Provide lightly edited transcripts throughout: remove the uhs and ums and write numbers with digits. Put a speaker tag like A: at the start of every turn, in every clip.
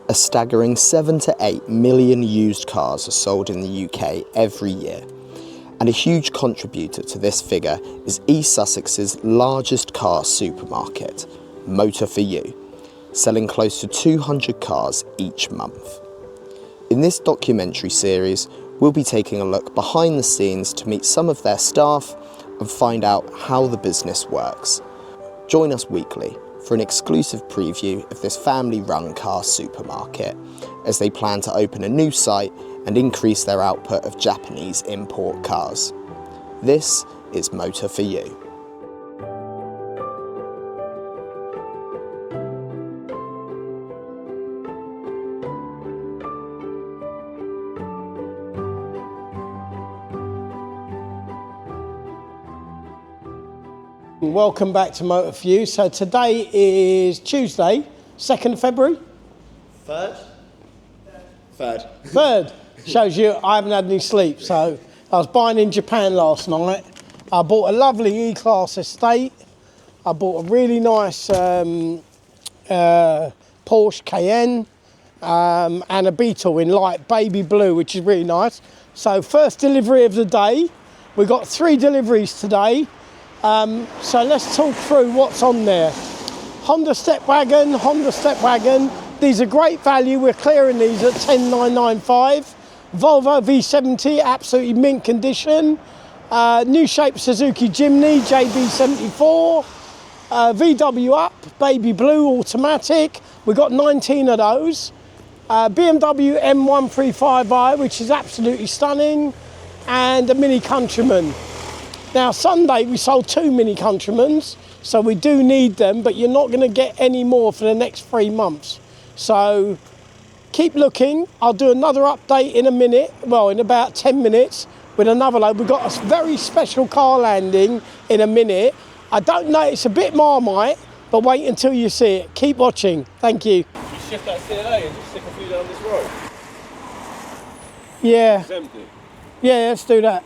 A: A staggering 7 to 8 million used cars are sold in the UK every year, and a huge contributor to this figure is East Sussex's largest car supermarket, Motor For You, selling close to 200 cars each month. In this documentary series, we'll be taking a look behind the scenes to meet some of their staff and find out how the business works. Join us weekly for an exclusive preview of this family-run car supermarket as they plan to open a new site and increase their output of Japanese import cars. This is Motor For You.
B: Welcome back to Motor For You. So today is Tuesday, 2nd of February. Third. Shows you I haven't had any sleep. So I was buying in Japan last night. I bought a lovely E-Class estate. I bought a really nice Porsche Cayenne and a Beetle in light baby blue, which is really nice. So first delivery of the day. We've got 3 deliveries today. So let's talk through what's on there. Honda Stepwagon. These are great value. We're clearing these at 10,995. Volvo V70, absolutely mint condition. New shape Suzuki Jimny, JB74. VW Up, baby blue, automatic. We've got 19 of those. BMW M135i, which is absolutely stunning. And a Mini Countryman. Now, Sunday we sold 2 Mini Countrymans, so we do need them, but you're not going to get any more for the next 3 months. So keep looking. I'll do another update in a minute, well, in about 10 minutes with another load. We've got a very special car landing in a minute. I don't know, it's a bit Marmite, but wait until you see it. Keep watching. Thank you.
C: Should we shift that CLA and just stick a few down this road?
B: Yeah.
C: It's empty.
B: Yeah, let's do that.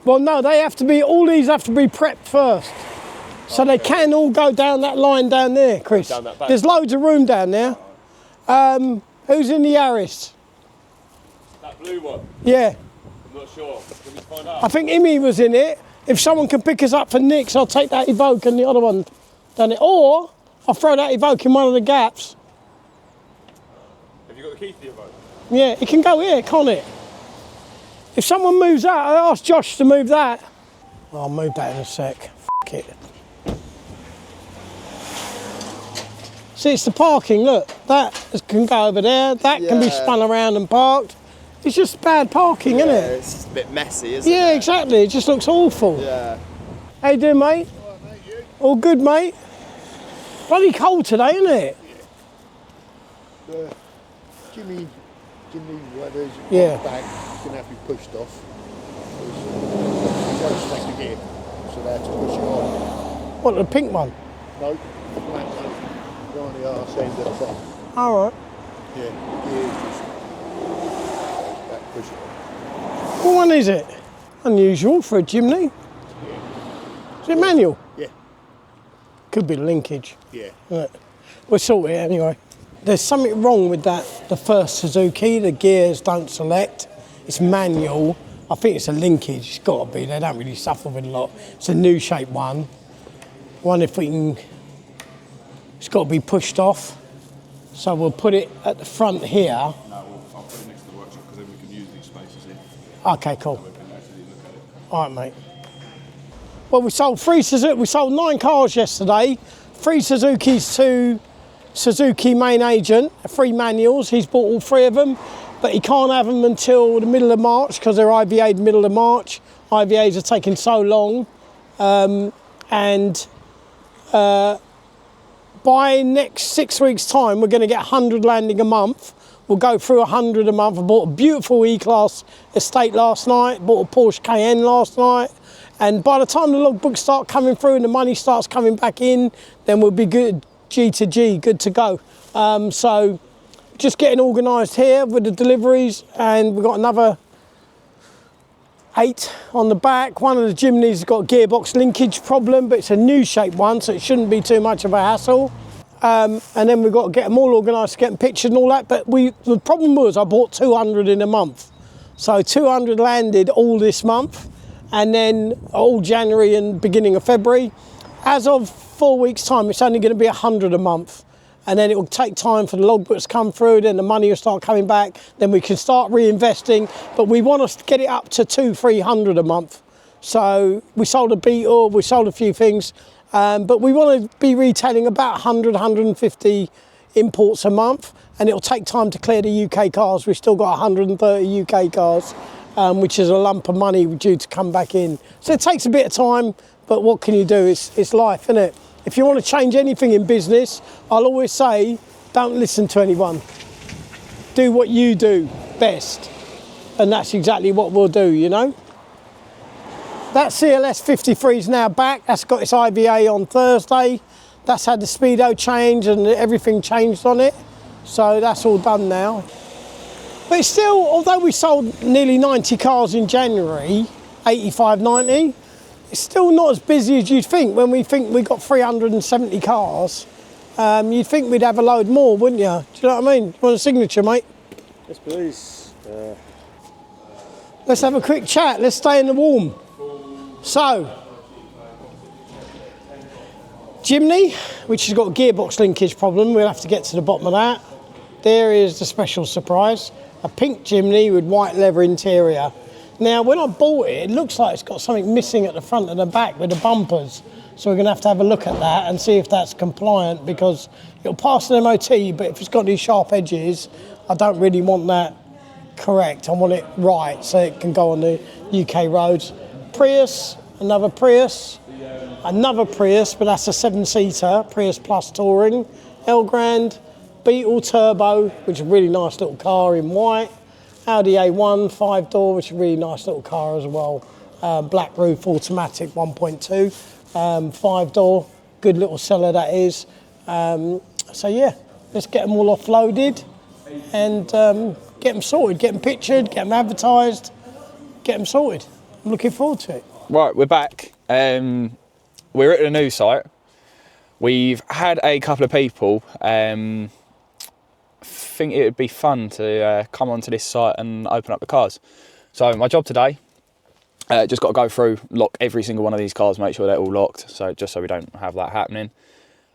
B: Well, no, they have to be, all these have to be prepped first. So they can all go down that line down there, Chris.
C: Down that back.
B: There's loads of room down there. Who's in the Yaris?
C: That blue one?
B: Yeah.
C: I'm not sure. Can we find out?
B: I think Imi was in it. If someone can pick us up for Nick's, I'll take that Evoque and the other one down it. Or I'll throw that Evoque in one of the gaps.
C: Have you got the key to the Evoque?
B: Yeah, it can go here, can't it? If someone moves that, I asked Josh to move that. I'll move that in a sec. F it. See, it's the parking, look. That can go over there. That can be spun around and parked. It's just bad parking, isn't it?
A: It's just a bit messy, isn't it?
B: Yeah, exactly. It just looks awful.
A: Yeah.
B: How you doing, mate?
D: All right, mate, you?
B: All good, mate? Bloody cold today, isn't it?
D: Jimmy, whatever's
B: Yeah.
D: back, going to have to be pushed off. He's got to stack again, so they have to push it off.
B: What, the pink one?
D: No, the black one, right on the arse end at the bottom.
B: All right.
D: Yeah, gears just back, push it off.
B: What one is it? Unusual for a Jimny. Is it manual?
D: Yeah,
B: Could be linkage.
D: yeah.
B: Right. We'll sort it anyway. There's something wrong with that, the first Suzuki, the gears don't select. It's manual. I think it's a linkage, it's got to be. They don't really suffer with a lot. It's a new shape one. Wonder if we can, it's got to be pushed off. So we'll put it at the front here.
C: No, I'll put it next to the workshop because then we can use these spaces here.
B: Okay, cool.
C: We can actually look at it.
B: All right, mate. Well, we sold 9 cars yesterday. 3 Suzukis to Suzuki main agent, 3 manuals. He's bought all 3 of them, but he can't have them until the middle of March because they're IVA'd middle of March. IVAs are taking so long. By next 6 weeks' time, we're going to get 100 landing a month. We'll go through 100 a month. I bought a beautiful E-Class estate last night, bought a Porsche Cayenne last night. And by the time the logbooks start coming through and the money starts coming back in, then we'll be good, G to G, good to go. So just getting organised here with the deliveries, and we've got another 8 on the back. One of the Jimny's has got a gearbox linkage problem, but it's a new shape one, so it shouldn't be too much of a hassle. and then we've got to get them all organised, get them pictured and all that. But the problem was I bought 200 in a month. So 200 landed all this month, and then all January and beginning of February. As of 4 weeks' time, it's only going to be 100 a month. And then it will take time for the logbooks to come through, then the money will start coming back, then we can start reinvesting. But we want to get it up to 200-300 a month. So we sold a Beetle, we sold a few things, but we want to be retailing about 100, 150 imports a month, and it'll take time to clear the UK cars. We've still got 130 UK cars, which is a lump of money due to come back in. So it takes a bit of time, but what can you do? It's life, isn't it? If you want to change anything in business, I'll always say, don't listen to anyone. Do what you do best. And that's exactly what we'll do, you know? That CLS 53 is now back. That's got its IVA on Thursday. That's had the speedo change and everything changed on it. So that's all done now. But it's still, although we sold nearly 90 cars in January, 85, 90, it's still not as busy as you'd think. When we think we got 370 cars, you'd think we'd have a load more, wouldn't you? Do you know what I mean? You want a signature, mate?
E: Yes, please.
B: Let's have a quick chat. Let's stay in the warm. So, Jimny, which has got a gearbox linkage problem. We'll have to get to the bottom of that. There is the special surprise. A pink Jimny with white leather interior. Now, when I bought it, it looks like it's got something missing at the front and the back with the bumpers. So we're going to have a look at that and see if that's compliant, because it'll pass an MOT, but if it's got these sharp edges, I don't really want that correct. I want it right so it can go on the UK roads. Prius, another Prius, but that's a 7-seater, Prius Plus Touring, Elgrand, Beetle Turbo, which is a really nice little car in white. Audi A1 5-door, which is a really nice little car as well. Black roof, automatic 1.2, 5-door, good little seller that is. So yeah, let's get them all offloaded and get them sorted, get them pictured, get them advertised, get them sorted. I'm looking forward to it.
F: Right, we're back. We're at a new site. We've had a couple of people think it would be fun to come onto this site and open up the cars. So my job today, just got to go through, lock every single one of these cars, make sure they're all locked, so just so we don't have that happening.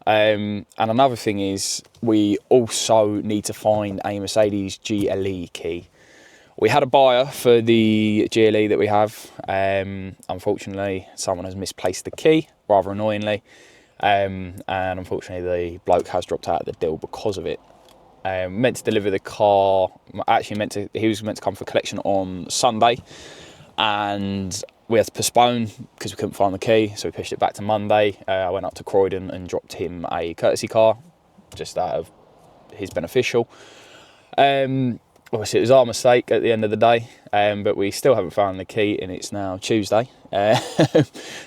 F: And another thing is we also need to find a Mercedes GLE key. We had a buyer for the GLE that we have. Unfortunately, someone has misplaced the key, rather annoyingly. And unfortunately, the bloke has dropped out of the deal because of it. Meant to deliver the car, actually he was meant to come for collection on Sunday, and we had to postpone because we couldn't find the key, so we pushed it back to Monday. I went up to Croydon and dropped him a courtesy car, just out of his beneficial. Obviously it was our mistake at the end of the day, but we still haven't found the key, and it's now Tuesday.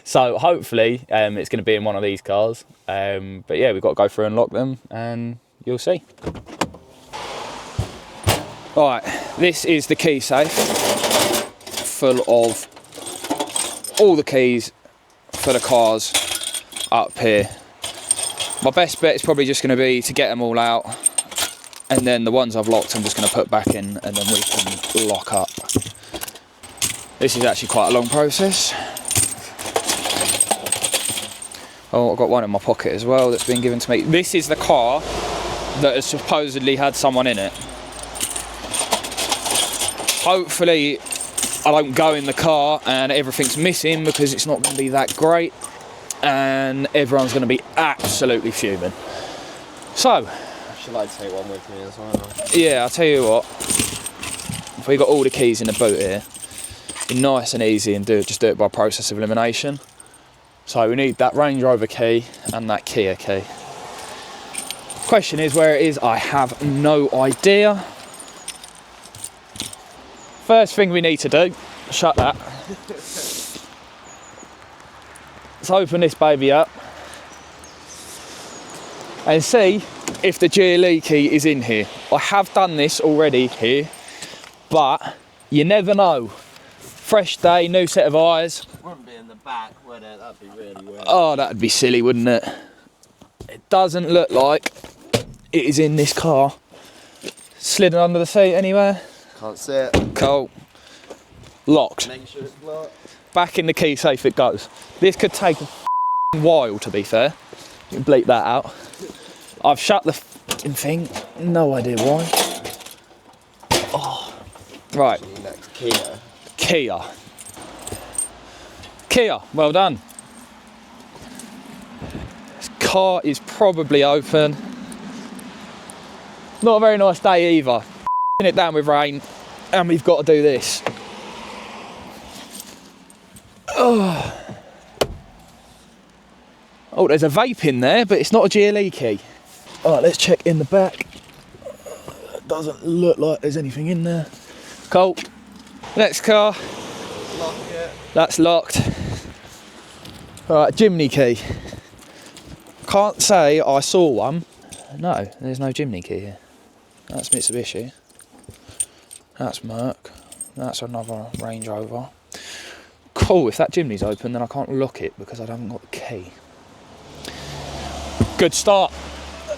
F: So hopefully it's going to be in one of these cars. But yeah, we've got to go through and lock them, and you'll see. Right, this is the key safe, full of all the keys for the cars up here. My best bet is probably just going to be to get them all out, and then the ones I've locked I'm just going to put back in, and then we can lock up. This is actually quite a long process. Oh, I've got one in my pocket as well that's been given to me. This is the car that has supposedly had someone in it. Hopefully I don't go in the car and everything's missing, because it's not going to be that great and everyone's going to be absolutely fuming. So,
E: I should like to take one with me as well.
F: yeah, I'll tell you what, if we got all the keys in the boot here, be nice and easy and just do it by process of elimination. So we need that Range Rover key and that Kia key. Question is where it is, I have no idea. First thing we need to do, shut that. Let's open this baby up and see if the GLE key is in here. I have done this already here, but you never know. Fresh day, new set of eyes.
E: Wouldn't be in the back, would it? That'd be really weird.
F: Oh, that'd be silly, wouldn't it? Doesn't look like it is in this car. Slidden under the seat anywhere?
E: Can't see it.
F: Cool. Locked.
E: Make sure it's locked.
F: Back in the key safe it goes. This could take a while, to be fair. You can bleep that out. I've shut the thing. No idea why. Oh. Right.
E: Next, Kia.
F: Kia, well done. This car is probably open. Not a very nice day either. It down with rain, and we've got to do this. Oh, there's a vape in there, but it's not a GLE key. All right, let's check in the back. Doesn't look like there's anything in there. Cool. Next car.
E: Lock it.
F: That's locked. All right, Jimny key. Can't say I saw one. No, there's no Jimny key here. That's Mitsubishi. That's Merc. That's another Range Rover. Cool, if that Jimny's open, then I can't lock it because I haven't got the key. Good start.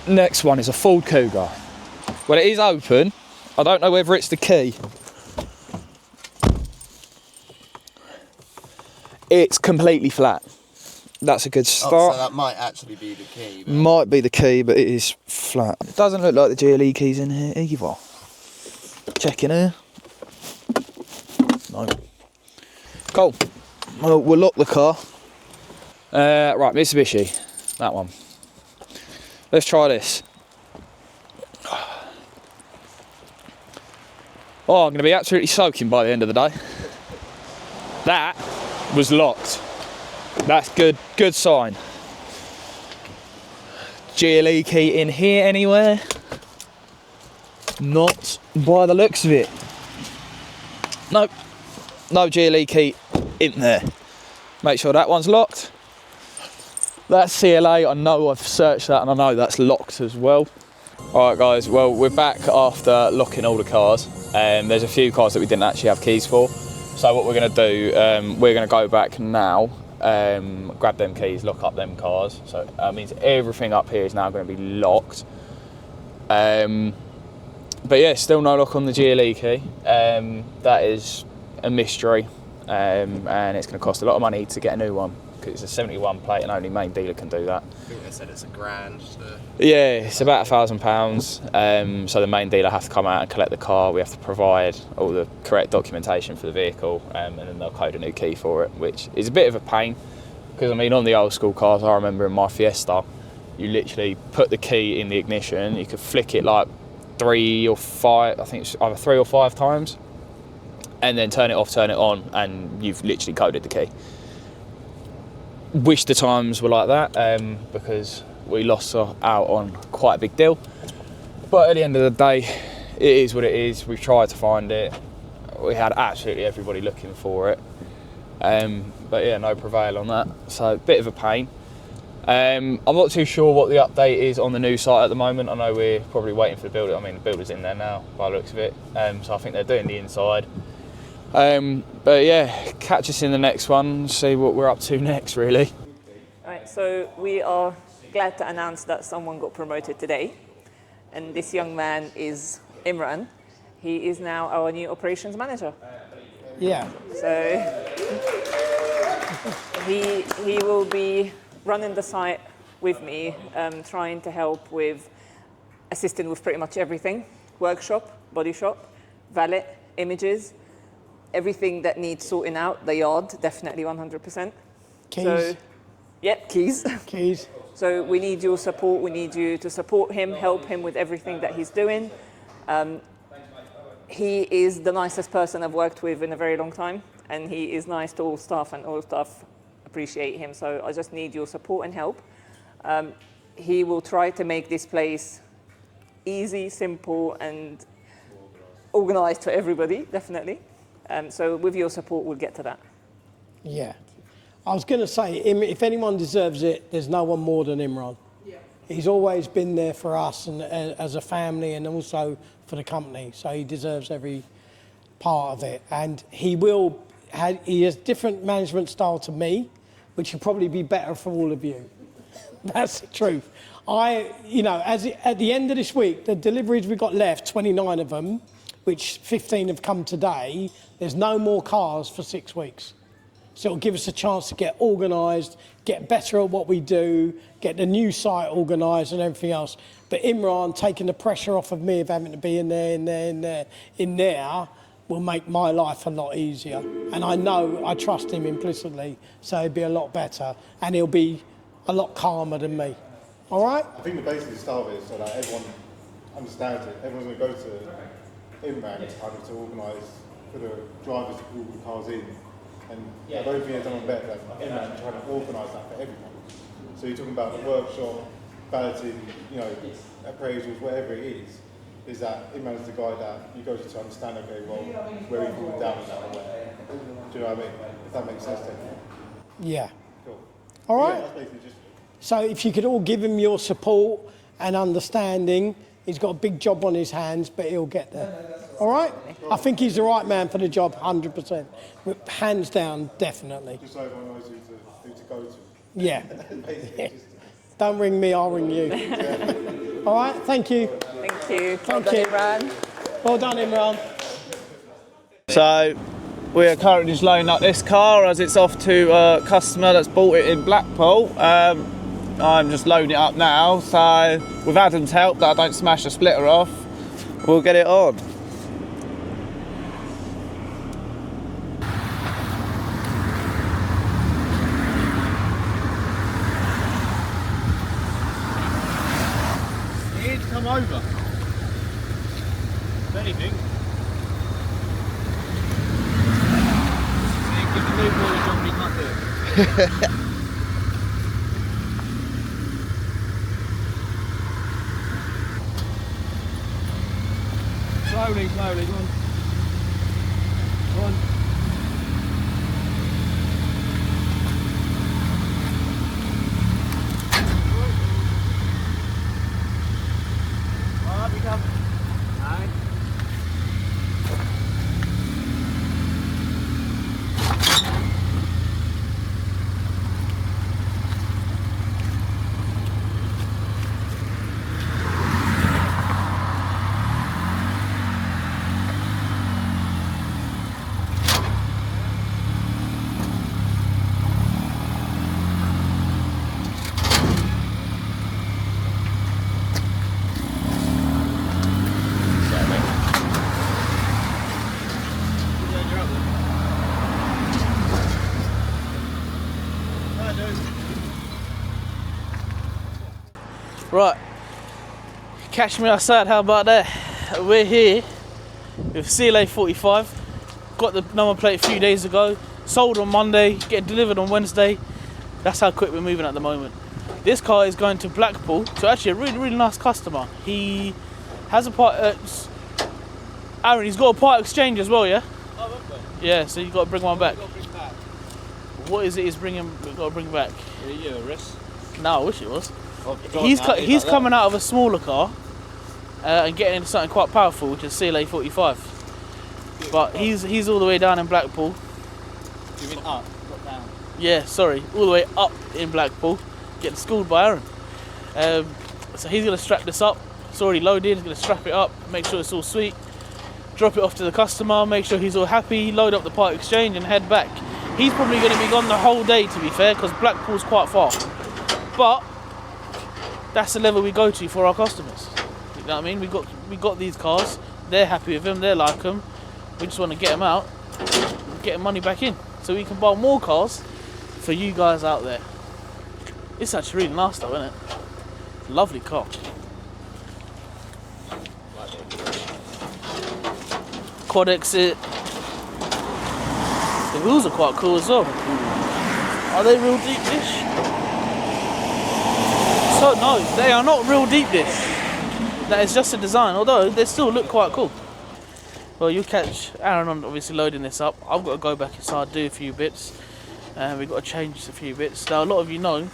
F: Next one is a Ford Cougar. Well, it is open. I don't know whether it's the key. It's completely flat. That's a good start.
E: Oh, so that might actually be the key. But...
F: Might be the key, but it is flat. It doesn't look like the GLE key's in here either. Check in here. No. Cool. Well, we'll lock the car. Right, Mitsubishi. That one. Let's try this. Oh, I'm going to be absolutely soaking by the end of the day. That was locked. That's good sign. GLE key in here anywhere? Not by the looks of it. Nope. No GLE key in there. Make sure that one's locked. That's CLA, I know I've searched that and I know that's locked as well. Alright guys, well we're back after locking all the cars. There's a few cars that we didn't actually have keys for. So what we're going to do, we're going to go back now, grab them keys, lock up them cars. So that means everything up here is now going to be locked. But yeah, still no lock on the GLE key. That is a mystery, and it's going to cost a lot of money to get a new one because it's a 71 plate and only main dealer can do that.
E: I think they said it's $1,000. So.
F: Yeah, it's about £1,000. So the main dealer has to come out and collect the car. We have to provide all the correct documentation for the vehicle, and then they'll code a new key for it, which is a bit of a pain because I mean on the old school cars, I remember in my Fiesta, you literally put the key in the ignition, you could flick it like 3 or 5, I think it's either 3 or 5 times, and then turn it off, turn it on, and you've literally coded the key. Wish the times were like that because we lost out on quite a big deal. But at the end of the day, it is what it is. We've tried to find it. We had absolutely everybody looking for it. But yeah, no prevail on that. So a bit of a pain. I'm not too sure what the update is on the new site at the moment. I know we're probably waiting for the builder. I mean, the builder's in there now by the looks of it. So I think they're doing the inside. But yeah, catch us in the next one, see what we're up to next, really.
G: Right, so we are glad to announce that someone got promoted today, and this young man is Imran. He is now our new operations manager.
B: Yeah.
G: So he will be running the site with me, trying to help with assisting with pretty much everything: workshop, body shop, valet, images. Everything that needs sorting out, the yard, definitely 100%.
B: Keys.
G: So, yep, keys.
B: Keys.
G: So we need your support. We need you to support him, help him with everything that he's doing. He is the nicest person I've worked with in a very long time, and he is nice to all staff, and all staff appreciate him. So I just need your support and help. He will try to make this place easy, simple, and organized for everybody, definitely. So with your support, we'll get to that.
B: Yeah. I was going to say, if anyone deserves it, there's no one more than Imran. Yeah. He's always been there for us and as a family and also for the company. So he deserves every part of it. And he has different management style to me, which would probably be better for all of you. That's the truth. At the end of this week, the deliveries we got left, 29 of them, which 15 have come today, there's no more cars for 6 weeks. So it'll give us a chance to get organised, get better at what we do, get the new site organised and everything else. But Imran taking the pressure off of me of having to be in there will make my life a lot easier. And I trust him implicitly, so he'll be a lot better and he'll be a lot calmer than me. All right?
H: I think the basic start of it is so that everyone understands it. Everyone's going to go to Imran to organise for the drivers to pull the cars in. And I don't think there's anyone better than Imran trying to organise that for everyone. So you're talking about the workshop, balloting, appraisals, whatever it is that Imran's the guy that you go to understand, okay, well, where are you falling down in that way? Do you know what I mean? If that makes sense to you.
B: Yeah.
H: Cool.
B: All right.
H: Yeah, that's basically just...
B: So if you could all give him your support and understanding, he's got a big job on his hands, but he'll get there. All right? I think he's the right man for the job, 100%. Hands down, definitely.
H: Just so everyone knows who to go to.
B: Yeah. Don't ring me, I'll ring you. All right? Thank you.
G: Thank you.
B: Thank you.
G: Imran.
B: Well done, Imran.
F: So we are currently just loading up this car as it's off to a customer that's bought it in Blackpool. I'm just loading it up now, so with Adam's help that I don't smash the splitter off, we'll get it on. You need to come over. If anything. Give the new boy a job he can't do. Slowly, go on. Go on. Up you come. Alright. Right, catch me outside, how about that? We're here with CLA 45, got the number plate a few days ago, sold on Monday, get delivered on Wednesday. That's how quick we're moving at the moment. This car is going to Blackpool, so actually a really, really nice customer. He has a part, Aaron, he's got a part exchange as well, yeah? Oh, okay. Yeah, so you've got to bring one back. What is it he's got to bring back?
I: Yeah, risk.
F: No, I wish it was. He's coming out of a smaller car and getting into something quite powerful, which is CLA 45. But he's all the way down in Blackpool.
I: You mean up, not down?
F: Yeah, sorry, all the way up in Blackpool, getting schooled by Aaron. So he's going to strap this up. It's already loaded. He's going to strap it up, make sure it's all sweet, drop it off to the customer, make sure he's all happy, load up the part exchange and head back. He's probably going to be gone the whole day, to be fair, because Blackpool's quite far. But that's the level we go to for our customers. You know what I mean? We got these cars. They're happy with them. They like them. We just want to get them out, get money back in, so we can buy more cars for you guys out there. It's actually really nice, though, isn't it? Lovely car. Quad exit. The wheels are quite cool as well. Are they real deep dish? So no, they are not real deep dish. That is just a design, although they still look quite cool. Well, you'll catch Aaron on obviously loading this up. I've got to go back inside, do a few bits. We've got to change a few bits. Now, a lot of you know,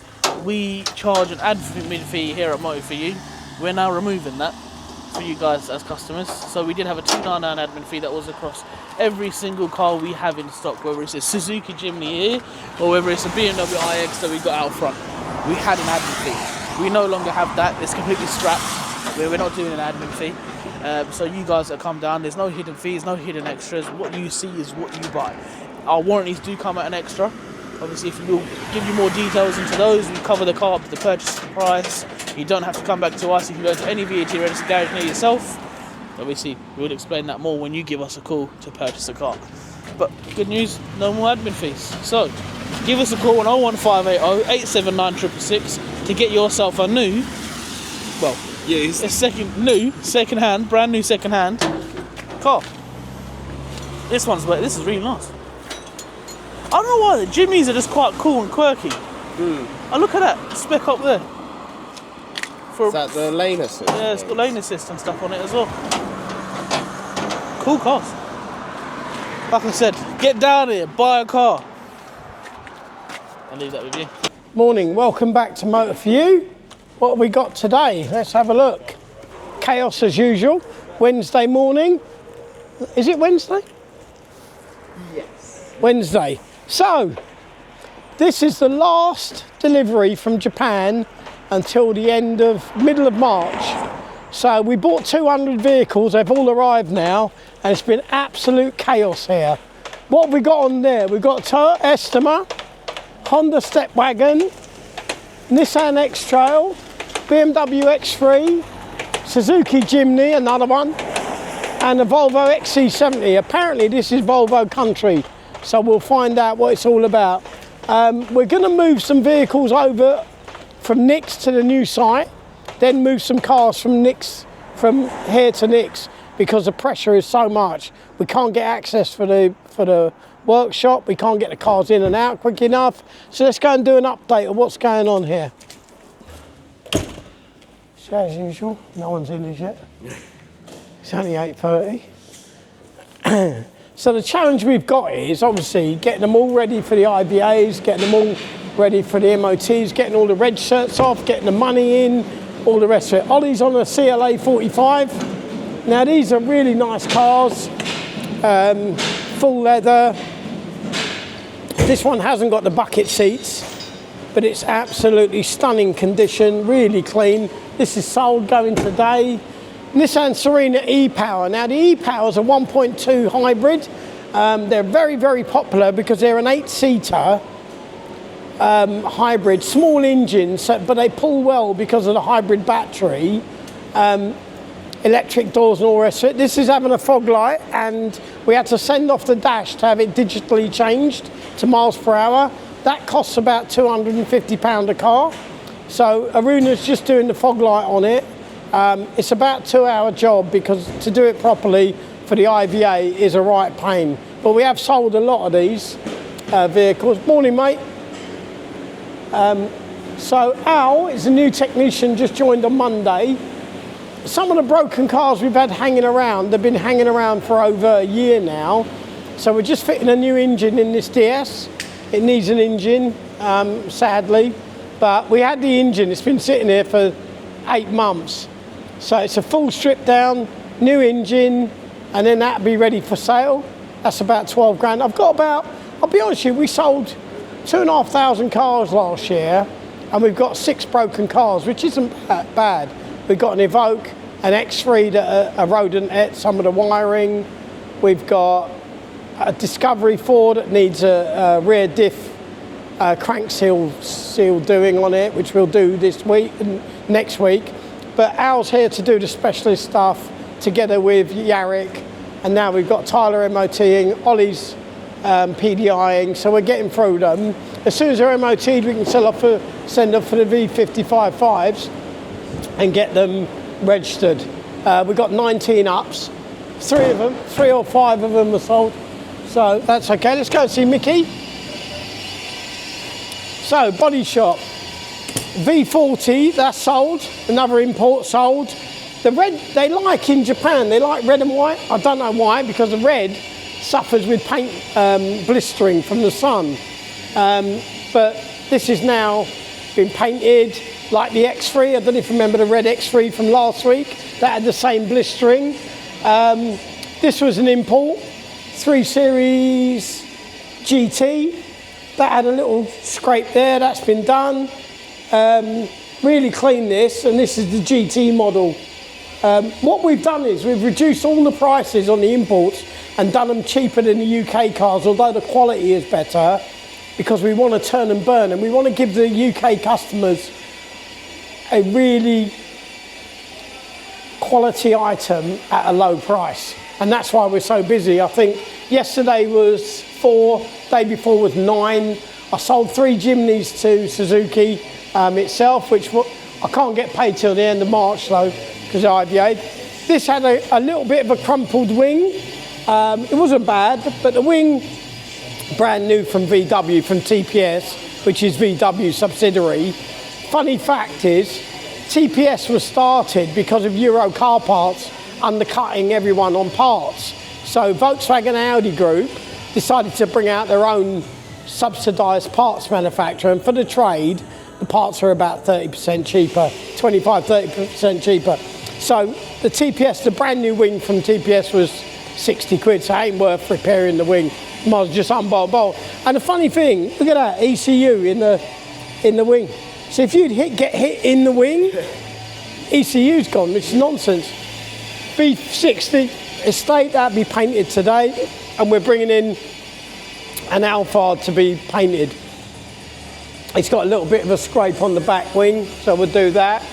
F: we charge an admin fee here at Motor For You. We're now removing that for you guys as customers. So we did have a £299 admin fee that was across every single car we have in stock, whether it's a Suzuki Jimny here or whether it's a BMW iX that we got out front. We had an admin fee.
I: We no longer have that. It's completely scrapped. We're not doing an admin fee. So you guys that come down, there's no hidden fees, no hidden extras. What you see is what you buy. Our warranties do come at an extra. Obviously, if we'll give you more details into those, we cover the car up to the purchase price. You don't have to come back to us. You can go to any VAT registered garage near yourself. Obviously, we'll explain that more when you give us a call to purchase a car. But good news, no more admin fees. So, give us a call on 01580 879 666 to get yourself a new, well,
E: Used.
I: a second-hand, brand new second-hand car. This is really nice. I don't know why, the Jimnys are just quite cool and quirky. Oh, look at that spec up there.
E: Is that the lane assist?
I: Yeah, it's got lane assist and stuff on it as well. Cool cars. Like I said, get down here, buy a car. I'll leave that with you.
B: Morning, welcome back to Motor For You. What have we got today? Let's have a look. Chaos as usual. Wednesday morning. Is it Wednesday?
E: Yes.
B: Wednesday. So, this is the last delivery from Japan until the middle of March. So we bought 200 vehicles, they've all arrived now, and it's been absolute chaos here. What have we got on there? We've got Toyota Estima, Honda Stepwagon, Nissan X-Trail, BMW X3, Suzuki Jimny, another one, and a Volvo XC70. Apparently this is Volvo country, so we'll find out what it's all about. We're going to move some vehicles over from Nick's to the new site, then move some cars from here to Nick's because the pressure is so much. We can't get access for the workshop, we can't get the cars in and out quick enough. So let's go and do an update of what's going on here. So as usual, no one's in as yet. It's only 8:30. So the challenge we've got is obviously getting them all ready for the IBAs, getting them all ready for the MOTs, getting all the reg shirts off, getting the money in, all the rest of it. Ollie's on a CLA 45. Now these are really nice cars, full leather. This one hasn't got the bucket seats, but it's absolutely stunning condition, really clean. This is sold, going today. Nissan Serena e-Power. Now the e-Power is a 1.2 hybrid. They're very, very popular because they're an 8-seater hybrid, small engines, but they pull well because of the hybrid battery, electric doors and all the rest of it. This is having a fog light, and we had to send off the dash to have it digitally changed to miles per hour. That costs about £250 a car. So Aruna's just doing the fog light on it. It's about a 2-hour job because to do it properly for the IVA is a right pain. But we have sold a lot of these vehicles. Morning, mate. So Al is a new technician, just joined on Monday. Some of the broken cars we've had hanging around, they've been hanging around for over a year now. So we're just fitting a new engine in this DS. It needs an engine, sadly, but we had the engine, it's been sitting here for 8 months. So it's a full strip down, new engine, and then that'll be ready for sale. That's about 12 grand. I've got about, I'll be honest with you, we sold 2,500 cars last year, and we've got 6 broken cars, which isn't that bad. We've got an Evoque, an X3 that a rodent ate some of the wiring. We've got a Discovery 4 that needs a rear diff crank seal doing on it, which we'll do this week and next week. But Al's here to do the specialist stuff together with Yarrick, and now we've got Tyler MOTing, Ollie's PDIing, so we're getting through them. As soon as they're MOT'd, we can send off for the V55.5s and get them registered. We've got 19 ups, 3 or 5 of them are sold, so that's okay. Let's go and see Mickey. So, body shop, V40, that's sold, another import sold. The red, they like in Japan, they like red and white. I don't know why, because the red suffers with paint blistering from the sun. But this is now been painted like the X3. I don't know if you remember the red X3 from last week. That had the same blistering. This was an import, 3 Series GT. That had a little scrape there, that's been done. really clean this, and this is the GT model. What we've done is we've reduced all the prices on the imports and done them cheaper than the UK cars, although the quality is better, because we want to turn and burn, and we want to give the UK customers a really quality item at a low price. And that's why we're so busy. I think yesterday was 4, day before was 9. I sold 3 Jimnys to Suzuki itself, which I can't get paid till the end of March though, because I IVA'd. This had a little bit of a crumpled wing. It wasn't bad, but the wing, brand new from VW, from TPS, which is VW's subsidiary. Funny fact is, TPS was started because of Euro car parts undercutting everyone on parts. So Volkswagen Audi Group decided to bring out their own subsidised parts manufacturer, and for the trade, the parts are about 30% cheaper, 25-30% cheaper. So the TPS, the brand new wing from TPS was 60 quid, so it ain't worth repairing the wing. Might as well just unbolt. And the funny thing, look at that, ECU in the wing. So if you'd get hit in the wing, ECU's gone, which is nonsense. B60 estate, that'll be painted today, and we're bringing in an Alphard to be painted. It's got a little bit of a scrape on the back wing, so we'll do that.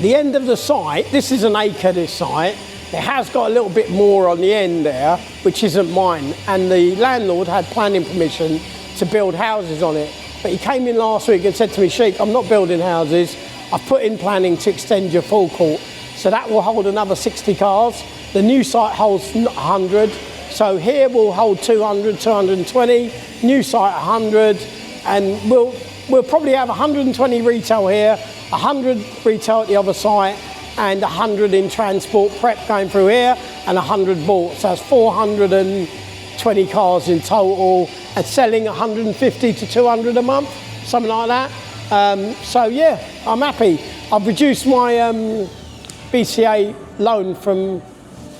B: The end of the site, this is an acre, this site. It has got a little bit more on the end there, which isn't mine, and the landlord had planning permission to build houses on it. But he came in last week and said to me, Sheikh, I'm not building houses. I've put in planning to extend your forecourt. So that will hold another 60 cars. The new site holds 100. So here we'll hold 200, 220. New site 100. And we'll probably have 120 retail here, 100 retail at the other site, and 100 in transport prep going through here, and 100 bought. So that's 420 cars in total, and selling 150 to 200 a month, something like that. So yeah, I'm happy. I've reduced my BCA loan from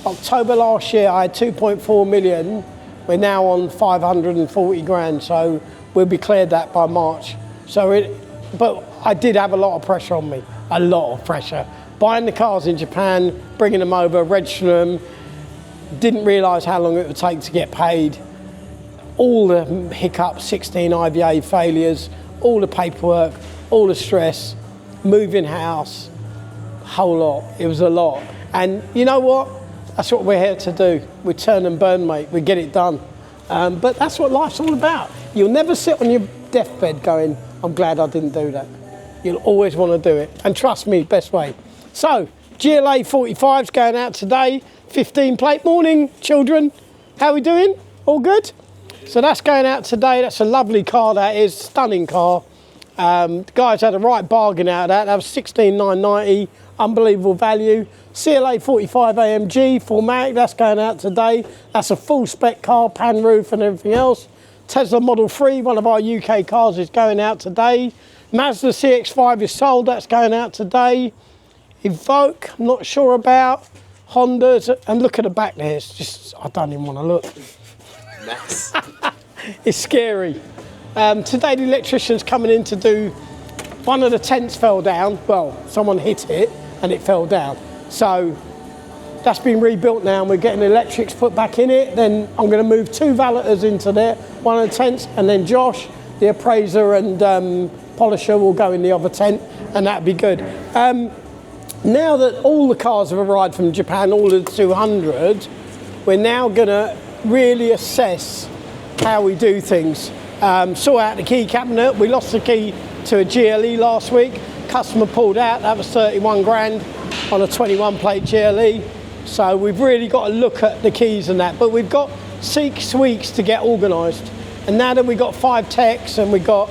B: October last year. I had 2.4 million. We're now on 540 grand, so we'll be cleared that by March. But I did have a lot of pressure on me, a lot of pressure. Buying the cars in Japan, bringing them over, registering them, didn't realise how long it would take to get paid. All the hiccups, 16 IVA failures, all the paperwork, all the stress, moving house, whole lot. It was a lot. And you know what? That's what we're here to do. We turn and burn, mate. We get it done. But that's what life's all about. You'll never sit on your deathbed going, I'm glad I didn't do that. You'll always want to do it. And trust me, best way. So, GLA 45's going out today. 15 plate. Morning, children. How are we doing? All good? So that's going out today. That's a lovely car, that is. Stunning car. The guys had a right bargain out of that. That was 16,990. Unbelievable value. CLA 45 AMG 4MATIC, that's going out today. That's a full spec car, pan roof and everything else. Tesla Model 3, one of our UK cars, is going out today. Mazda CX-5 is sold, that's going out today. Evoque, I'm not sure about. Hondas, and look at the back there, it's just, I don't even want to look.
E: Nice.
B: It's scary. Today the electrician's coming in to do, one of the tents fell down. Well, someone hit it and it fell down. So that's been rebuilt now, and we're getting the electrics put back in it. Then I'm going to move 2 valeters into there, one of the tents, and then Josh, the appraiser and polisher, will go in the other tent, and that'd be good. Now that all the cars have arrived from Japan, all of the 200, we're now going to really assess how we do things. Sort out the key cabinet. We lost the key to a GLE last week. Customer pulled out, that was 31 grand on a 21 plate GLE. So we've really got to look at the keys and that, but we've got 6 weeks to get organised. And now that we've got 5 techs and we've got,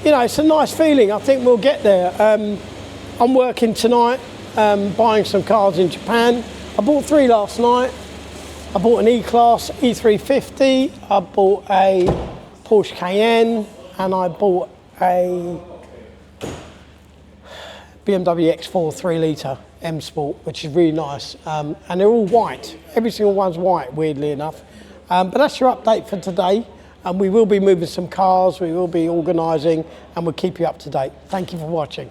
B: you know, it's a nice feeling. I think we'll get there. I'm working tonight, buying some cars in Japan. I bought 3 last night. I bought an E-Class E350, I bought a Porsche Cayenne, and I bought a BMW X4 3 litre M Sport, which is really nice. And they're all white. Every single one's white, weirdly enough. But that's your update for today. And we will be moving some cars, we will be organising, and we'll keep you up to date. Thank you for watching.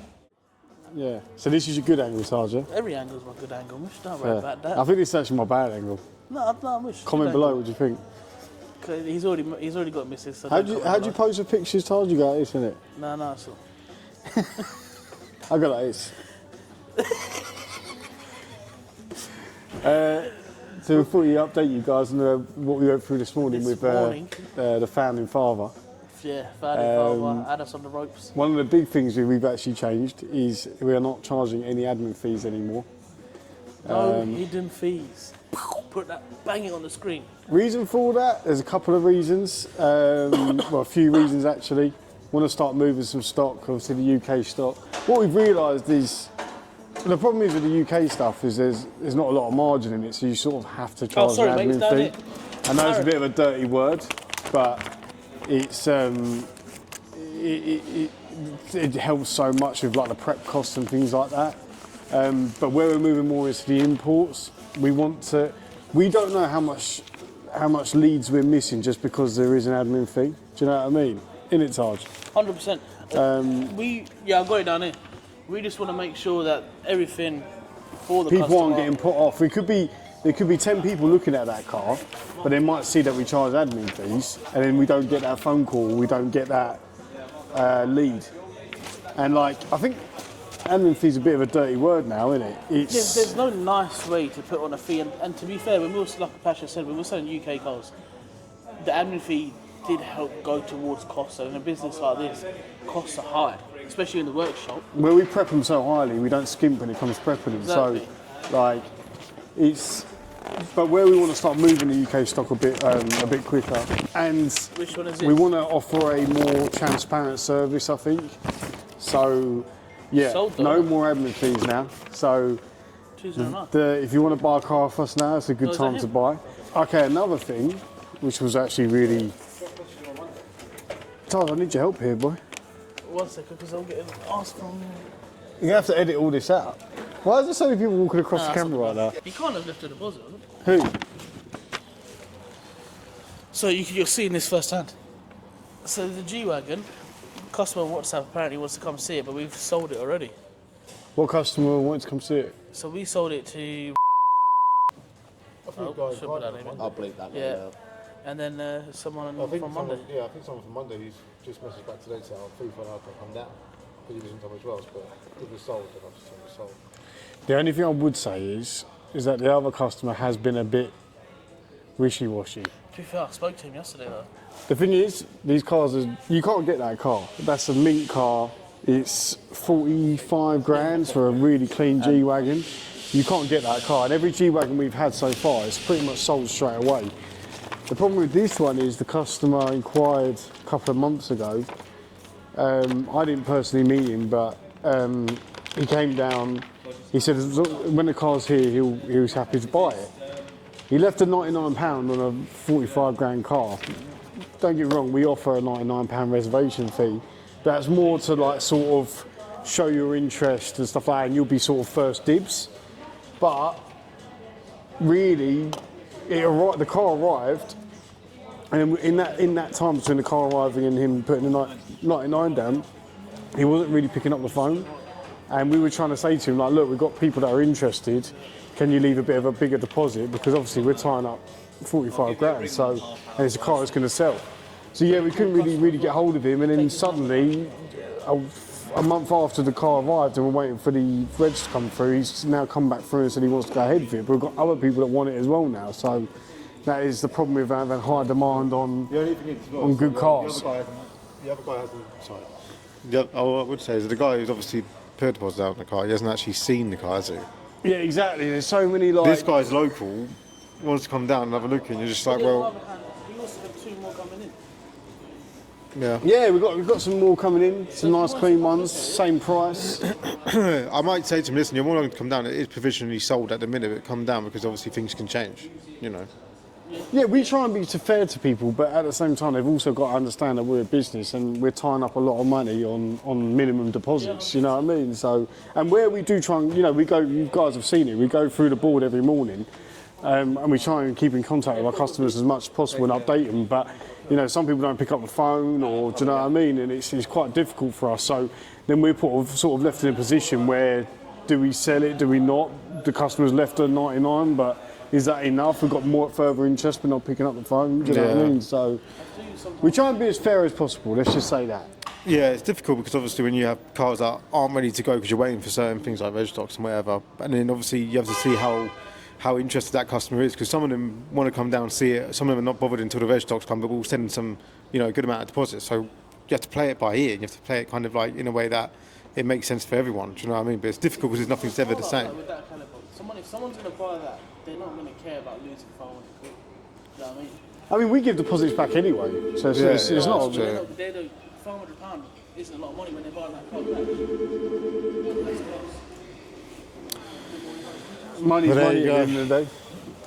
J: Yeah. So this is your good angle, Sergeant.
I: Every angle's my good angle, Mish. Don't worry about that.
J: I think this is actually my bad angle.
I: No, Mish.
J: Comment below, what do you think?
I: He's already got misses. So
J: How do you post the pictures, Taj? You got this, innit?
I: No, it's all.
J: I got like this. So we thought we'd update you guys on what we went through this morning with the founding father.
I: Yeah, founding father had us on the ropes.
J: One of the big things we've actually changed is we are not charging any admin fees anymore.
I: No hidden fees. Bang it on the screen.
J: Reason for all that? There's a couple of reasons. Well, a few reasons actually. Want to start moving some stock, obviously the UK stock. What we've realised is, the problem is with the UK stuff is there's not a lot of margin in it, so you sort of have to charge an admin fee. I know it's a bit of a dirty word, but it's it helps so much with like the prep costs and things like that. But where we're moving more is the imports. We don't know how much leads we're missing just because there is an admin fee. Do you know what I mean? In its Taj.
I: 100%. I've got it down here. We just want to make sure that everything for the
J: people
I: customer
J: aren't getting put off. There could be 10 people looking at that car, but they might see that we charge admin fees, and then we don't get that phone call, we don't get that lead. And like, I think admin fee's a bit of a dirty word now, isn't it?
I: There's no nice way to put on a fee, and to be fair, when we were, like Pasha said, when we were selling UK cars, the admin fee did help go towards costs. So in a business like this, costs are high, especially in the workshop.
J: Where we prep them so highly, we don't skimp when it comes to prepping them.
I: Exactly.
J: So, like, but where we want to start moving the UK stock a bit quicker, and
I: which one is
J: we
I: it?
J: want to offer a more transparent service, I think. So, yeah, no more admin fees now. So, if you want to buy a car off us now, it's a good time to buy. Okay, another thing, which was actually really. Taj, I need your help here, boy.
I: 1 second, because I'm getting asked from.
J: You're going to have to edit all this out. Why is there so many people walking across the camera right now?
I: You can't have left a deposit,
J: Who?
I: So you're seeing this firsthand. So the G-Wagon, customer on WhatsApp apparently wants to come see it, but we've sold it already.
J: What customer wants to come see it?
I: So we sold it to...
H: I'll
E: bleep that name out.
I: And then someone from Monday.
H: I think someone from Monday who's just messaged back today saying, "Free for now to come down." Because he wasn't as well, but if it's sold, then obviously it's sold.
J: The only thing I would say is that the other customer has been a bit wishy-washy.
I: To be fair, I spoke to him yesterday though.
J: The thing is, these cars, you can't get that car. That's a mint car. It's 45 grand for a really clean G-Wagon. You can't get that car. And every G-Wagon we've had so far, it's pretty much sold straight away. The problem with this one is the customer inquired a couple of months ago. I didn't personally meet him, but he came down. He said when the car's here, he was happy to buy it. He left a £99 on a 45 grand car. Don't get me wrong, we offer a £99 reservation fee. That's more to like sort of show your interest and stuff like that, and you'll be sort of first dibs. But really, the car arrived, and in that time between the car arriving and him putting the 99 down, he wasn't really picking up the phone. And we were trying to say to him, like, look, we've got people that are interested. Can you leave a bit of a bigger deposit? Because obviously we're tying up 45 grand, and it's a car that's going to sell. So yeah, we couldn't really get hold of him, and then suddenly, a month after the car arrived and we're waiting for the reg to come through, he's now come back through and said he wants to go ahead with it, but we've got other people that want it as well now. So that is the problem with having high demand on good cars.
H: The other guy hasn't. Sorry. I would say is the guy who's obviously put a deposit down on the car. He hasn't actually seen the car, has he?
J: Yeah, exactly. There's so many like.
H: This guy's local. Wants to come down and have a look, and you're just like, well.
I: He also got 2 more coming in.
J: Yeah, we've got some more coming in. Some nice clean ones, same price.
H: I might say to him, listen, you're more likely to come down. It is provisionally sold at the minute, but come down because obviously things can change, you know.
J: Yeah, we try and be fair to people, but at the same time, they've also got to understand that we're a business and we're tying up a lot of money on minimum deposits. You know what I mean? So, and where we do try and, you know, we go. You guys have seen it. We go through the board every morning. and we try and keep in contact with our customers as much as possible and update them. But you know, some people don't pick up the phone, or do you know what I mean? And it's quite difficult for us. So then we're sort of left in a position where, do we sell it? Do we not? The customer's left at 99, but is that enough? We've got more further interest, but not picking up the phone. Do you know what I mean? So we try and be as fair as possible. Let's just say that.
H: Yeah, it's difficult because obviously when you have cars that aren't ready to go because you're waiting for certain things like reg stocks and whatever, and then obviously you have to see how interested that customer is, because some of them want to come down and see it, some of them are not bothered until the reg stocks come, but we'll send them some, you know, a good amount of deposits. So you have to play it by ear, and you have to play it kind of like in a way that it makes sense for everyone. Do you know what I mean? But it's difficult because nothing's ever the same.
I: With that kind of if someone's going to buy that, they're not going to care about losing 500 quid. You know what I mean?
J: I mean, we give deposits back anyway, so it's not.
I: They don't. £500 isn't a lot of money when they buy that car back.
J: Money's money at the end of the day.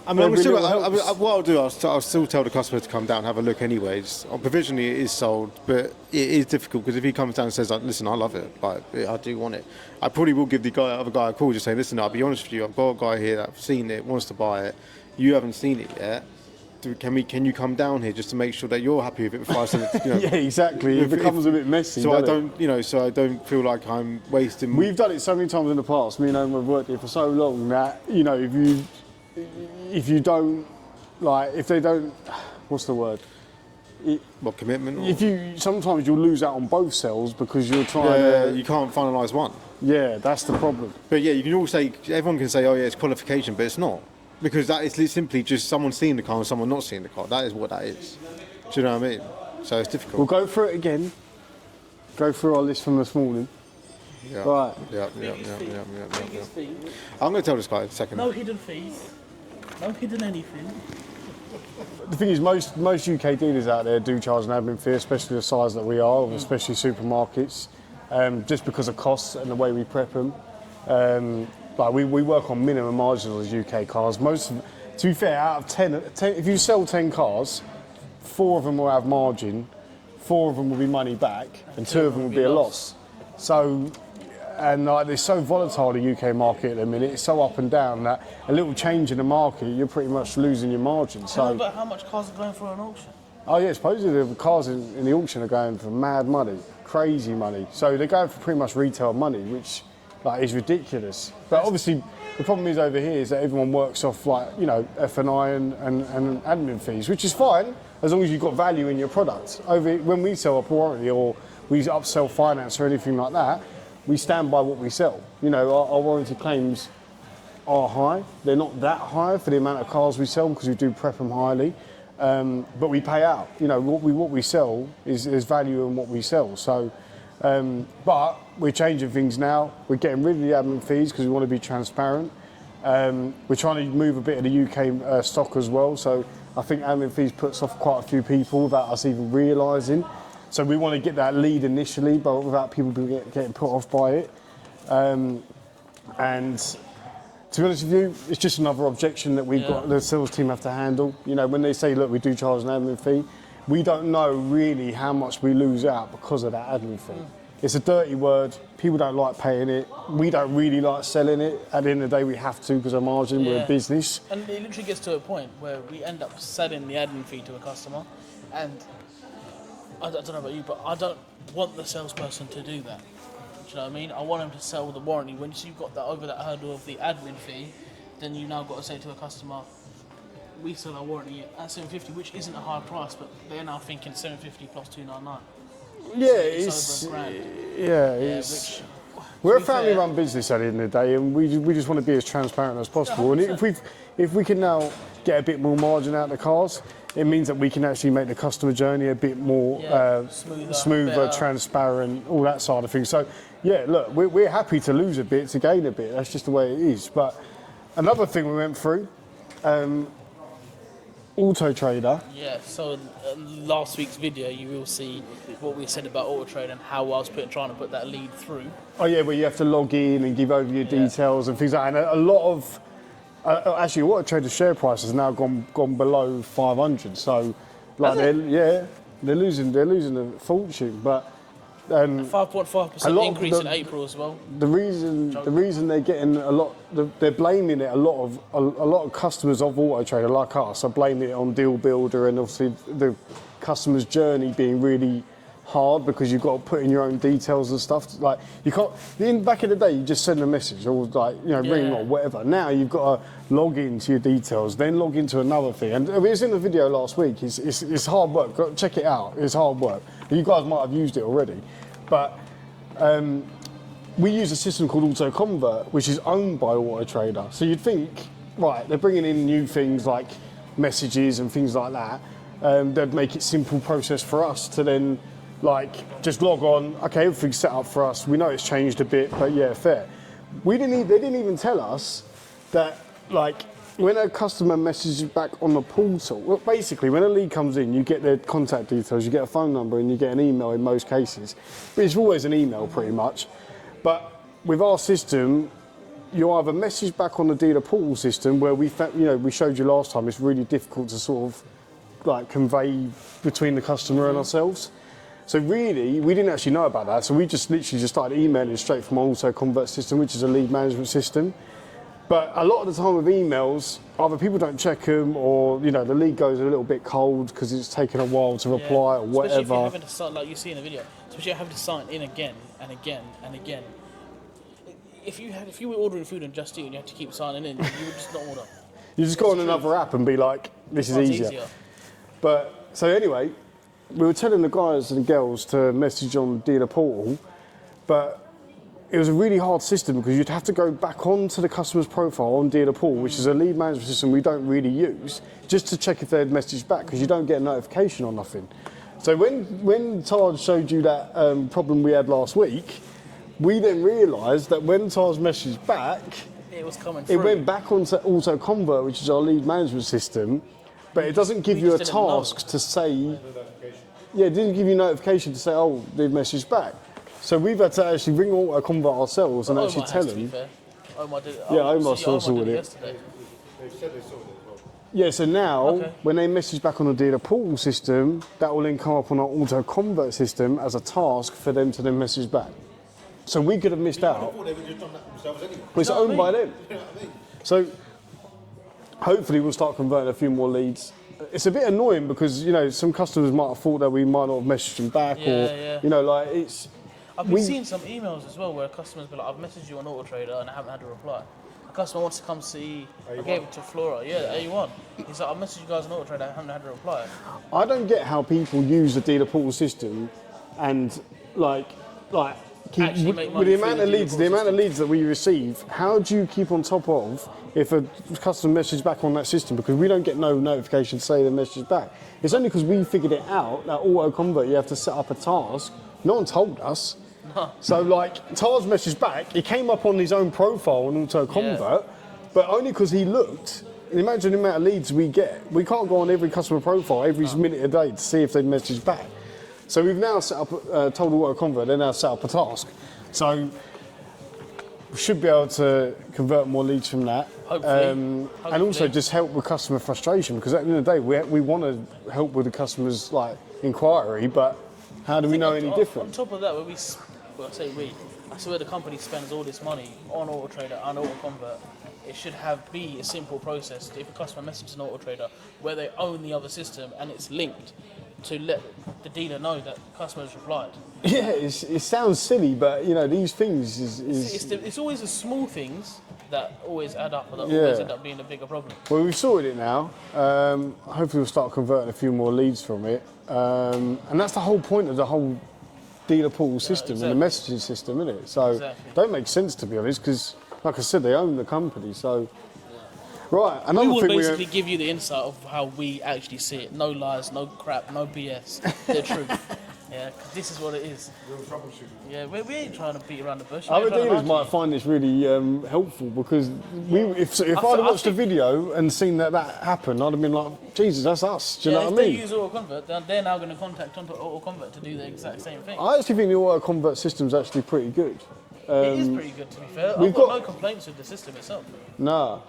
H: I mean, what I'll do, I'll still tell the customer to come down, have a look anyways. Provisionally it is sold, but it is difficult because if he comes down and says, like, listen, I love it, like, I do want it, I probably will give the other guy a call, just saying, listen, I'll be honest with you, I've got a guy here that's seen it, wants to buy it, you haven't seen it yet. Can you come down here just to make sure that you're happy with it before I send it? You know,
J: yeah, exactly. It becomes a bit messy.
H: So I don't feel like I'm wasting.
J: We've done it so many times in the past. Me and Owen have worked here for so long that, you know, if you don't, like, if they don't, what's the word?
H: What, commitment?
J: Sometimes you'll lose out on both sales because you're trying
H: you can't finalise one.
J: Yeah, that's the problem.
H: But yeah, you can all say, everyone can say, oh yeah, it's qualification, but it's not. Because that is simply just someone seeing the car and someone not seeing the car. That is what that is. Do you know what I mean? So it's difficult.
J: We'll go through it again. Go through our list from this morning.
H: Yeah.
J: Right.
H: Yeah. I'm going to tell this guy in a second.
I: No hidden fees. No hidden anything.
J: The thing is, most UK dealers out there do charge an admin fee, especially the size that we are, especially supermarkets, just because of costs and the way we prep them. Like we work on minimum margins on these UK cars. To be fair, out of 10, if you sell 10 cars, 4 of them will have margin, 4 of them will be money back, and 2 of them will be a loss. So, and like, it's so volatile, the UK market at the minute, it's so up and down that a little change in the market, you're pretty much losing your margin.
I: Tell me about how much cars are going for an auction.
J: Oh yeah, supposedly the cars in the auction are going for mad money, crazy money. So they're going for pretty much retail money, which is ridiculous. But obviously the problem is over here is that everyone works off, like, you know, F&I and admin fees, which is fine as long as you've got value in your product. When we sell a warranty or we upsell finance or anything like that, we stand by what we sell. You know, our warranty claims are high. They're not that high for the amount of cars we sell because we do prep them highly. But we pay out. You know, what we sell is value in what we sell. So, but we're changing things now. We're getting rid of the admin fees because we want to be transparent. We're trying to move a bit of the UK stock as well. So I think admin fees puts off quite a few people without us even realising. So we want to get that lead initially, but without people getting put off by it. And to be honest with you, it's just another objection that we've got, the sales team have to handle. You know, when they say, look, we do charge an admin fee, we don't know really how much we lose out because of that admin fee. It's a dirty word. People don't like paying it. We don't really like selling it. At the end of the day, we have to because of margin. We're a business.
I: And it literally gets to a point where we end up selling the admin fee to a customer, and I don't know about you, but I don't want the salesperson to do that. Do you know what I mean? I want them to sell the warranty. Once you've got that over that hurdle of the admin fee, then you now got to say to a customer, we sell our warranty at $750, which isn't a high price, but they're now thinking $750 plus $299.
J: Yeah,
I: so
J: it's we're a family-run business at the end of the day, and we just want to be as transparent as possible. And if we can now get a bit more margin out of the cars, it means that we can actually make the customer journey a bit more smoother, transparent, all that side of things. So, yeah, look, we're happy to lose a bit to gain a bit. That's just the way it is. But another thing we went through, Auto Trader.
I: Yeah, so last week's video you will see what we said about Auto Trader and how I was trying to put that lead through.
J: Oh yeah, where you have to log in and give over your details and things like that. And a lot of actually, Auto Trader's share price has now gone below 500. So, like they're losing a fortune. But
I: 5.5% increase in April as well.
J: The reason they're getting they're blaming it a lot of customers of Auto Trader like us are blaming it on Deal Builder and obviously the customer's journey being really hard because you've got to put in your own details and stuff. Like you can't. Back in the day, you just send a message or ring or whatever. Now you've got to log into your details, then log into another thing. And it was in the video last week. It's hard work. Go check it out. It's hard work. You guys might have used it already, but we use a system called Auto Convert, which is owned by Auto Trader. So you'd think, right, they're bringing in new things like messages and things like that. They'd make it simple process for us to then just log on. Okay, everything's set up for us. We know it's changed a bit, but yeah, fair. They didn't even tell us that when a customer messages back on the portal, well, basically when a lead comes in, you get their contact details, you get a phone number, and you get an email in most cases. But it's always an email pretty much. But with our system, you either message back on the dealer portal system where we showed you last time. It's really difficult to sort of convey between the customer and ourselves. So really, we didn't actually know about that. So we just literally started emailing straight from our Auto Convert system, which is a lead management system. But a lot of the time with emails, either people don't check them or, the lead goes a little bit cold because it's taken a while to reply or whatever.
I: Especially if you're having to sign, like you see in the video, especially having to sign in again and again and again. If you were ordering food and Just Eat and you had to keep signing in, you would just not order.
J: You just go on another app and be like, this is easier. But, so anyway, we were telling the guys and girls to message on dealer portal, but it was a really hard system because you'd have to go back onto the customer's profile on dealer portal, which is a lead management system we don't really use, just to check if they'd messaged back because you don't get a notification or nothing. So when Taj showed you that problem we had last week, we then realised that when Taj messaged back,
I: it was coming through.
J: It went back onto Auto Convert, which is our lead management system, but it doesn't give you a task to say. Yeah, it didn't give you notification to say, oh, they've messaged back. So we've had to actually ring Auto Convert ourselves and actually tell them.
I: Omar did it.
J: Yeah, Omar sorted it.
I: Yesterday.
H: They said they sorted it as well.
J: Yeah, so now when they message back on the dealer portal system, that will then come up on our Auto Convert system as a task for them to then message back. So we could have missed out.
H: I thought they would have done that themselves anyway.
J: But it's owned by them.
H: You know what I mean?
J: So hopefully we'll start converting a few more leads. It's a bit annoying because some customers might have thought that we might not have messaged them back, it's.
I: I've been seeing some emails as well where customers be like, I've messaged you on Auto Trader and I haven't had a reply. A customer wants to come see. I gave it to Flora. Yeah, A1. He's like, I messaged you guys on Auto Trader. I haven't had a reply.
J: I don't get how people use the dealer portal system and with the amount of leads that we receive. How do you keep on top of if a customer message back on that system? Because we don't get no notification to say the message back. It's only because we figured it out that Auto Convert you have to set up a task. No one told us. No. So Taj messaged back. He came up on his own profile on Auto Convert, but only because he looked. And imagine the amount of leads we get. We can't go on every customer profile every minute a day to see if they've messaged back. So we've now set up, told Auto Convert, they're now set up a task. So we should be able to convert more leads from that.
I: Hopefully.
J: And also just help with customer frustration, because at the end of the day, we want to help with the customer's inquiry, but how do we know any different?
I: On top of that, I swear the company spends all this money on Auto Trader and Auto Convert. It should be a simple process. If a customer messages an Auto Trader where they own the other system and it's linked, to let the dealer know that the customer has replied.
J: Yeah, it sounds silly, but these things
I: it's always the small things that always add up and that always end up being a bigger problem.
J: Well, we've sorted it now. Hopefully we'll start converting a few more leads from it. And that's the whole point of the whole dealer portal system and the messaging system, isn't it? So it don't make sense, to be honest, because like I said, they own the company, so... Right, another
I: we
J: thing
I: will basically give you the insight of how we actually see it. No lies, no crap, no BS. The truth. Yeah, because this is what it is.
H: Real troubleshooting.
I: Yeah, we ain't trying to beat around the bush.
J: Other dealers might find this really helpful because if I'd have watched the video and seen that happened, I'd have been like, Jesus, that's us. Do you know what I mean?
I: If they use Auto Convert, they're now going to contact Auto Convert to do the exact same thing.
J: I actually think the Auto Convert system's actually pretty good.
I: It is pretty good, to be fair. I've got no complaints with the system itself.
J: No.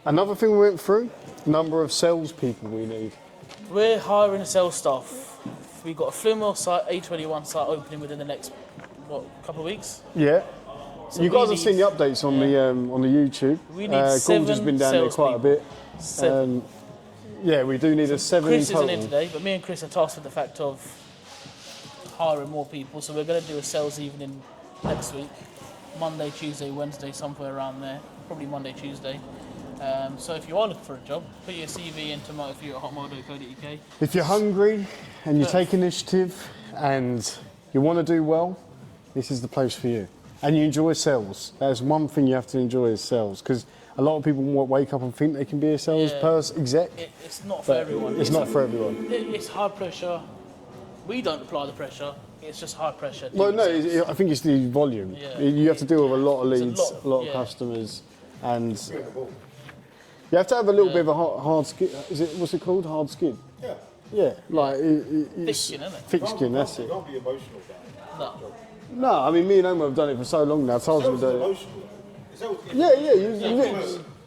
J: Another thing we went through, number of salespeople we need.
I: We're hiring sales staff we've got a Flimwell site, A21 site opening within the next, couple of weeks.
J: Yeah.
I: So
J: you guys
I: we
J: have seen the updates on the YouTube.
I: We need
J: Gordon's
I: 7
J: been down there quite a bit.
I: 7.
J: Yeah, we do need a 7
I: Chris
J: in total.
I: isn't in today, but me and Chris are tasked with the fact of hiring more people. So we're going to do a sales evening next week, Monday, Tuesday, Wednesday, somewhere around there. Probably Monday, Tuesday. So if you are looking for a job, put your CV into motorfuel@hotmail.co.uk.
J: If you're hungry and you take initiative and you want to do well, this is the place for you. And you enjoy sales. That's one thing you have to enjoy is sales, because a lot of people wake up and think they can be a sales exec.
I: It's not for everyone.
J: It's not for everyone.
I: It's hard pressure. We don't apply the pressure. It's just hard pressure.
J: Well, no, I think it's the volume.
I: Yeah.
J: You have to deal with a lot of leads, a lot of
I: yeah.
J: customers, and you have to have a little bit of a hard skin. What's it called? Hard skin.
H: Yeah.
J: Yeah, like
I: Thick
J: it's
I: skin, isn't it?
J: thick skin. That's it.
H: You can't be emotional about it.
I: No.
J: No, I mean me and Omar have done it for so long now. Tarzan
H: It's
J: do it.
H: emotional.
J: Yeah, you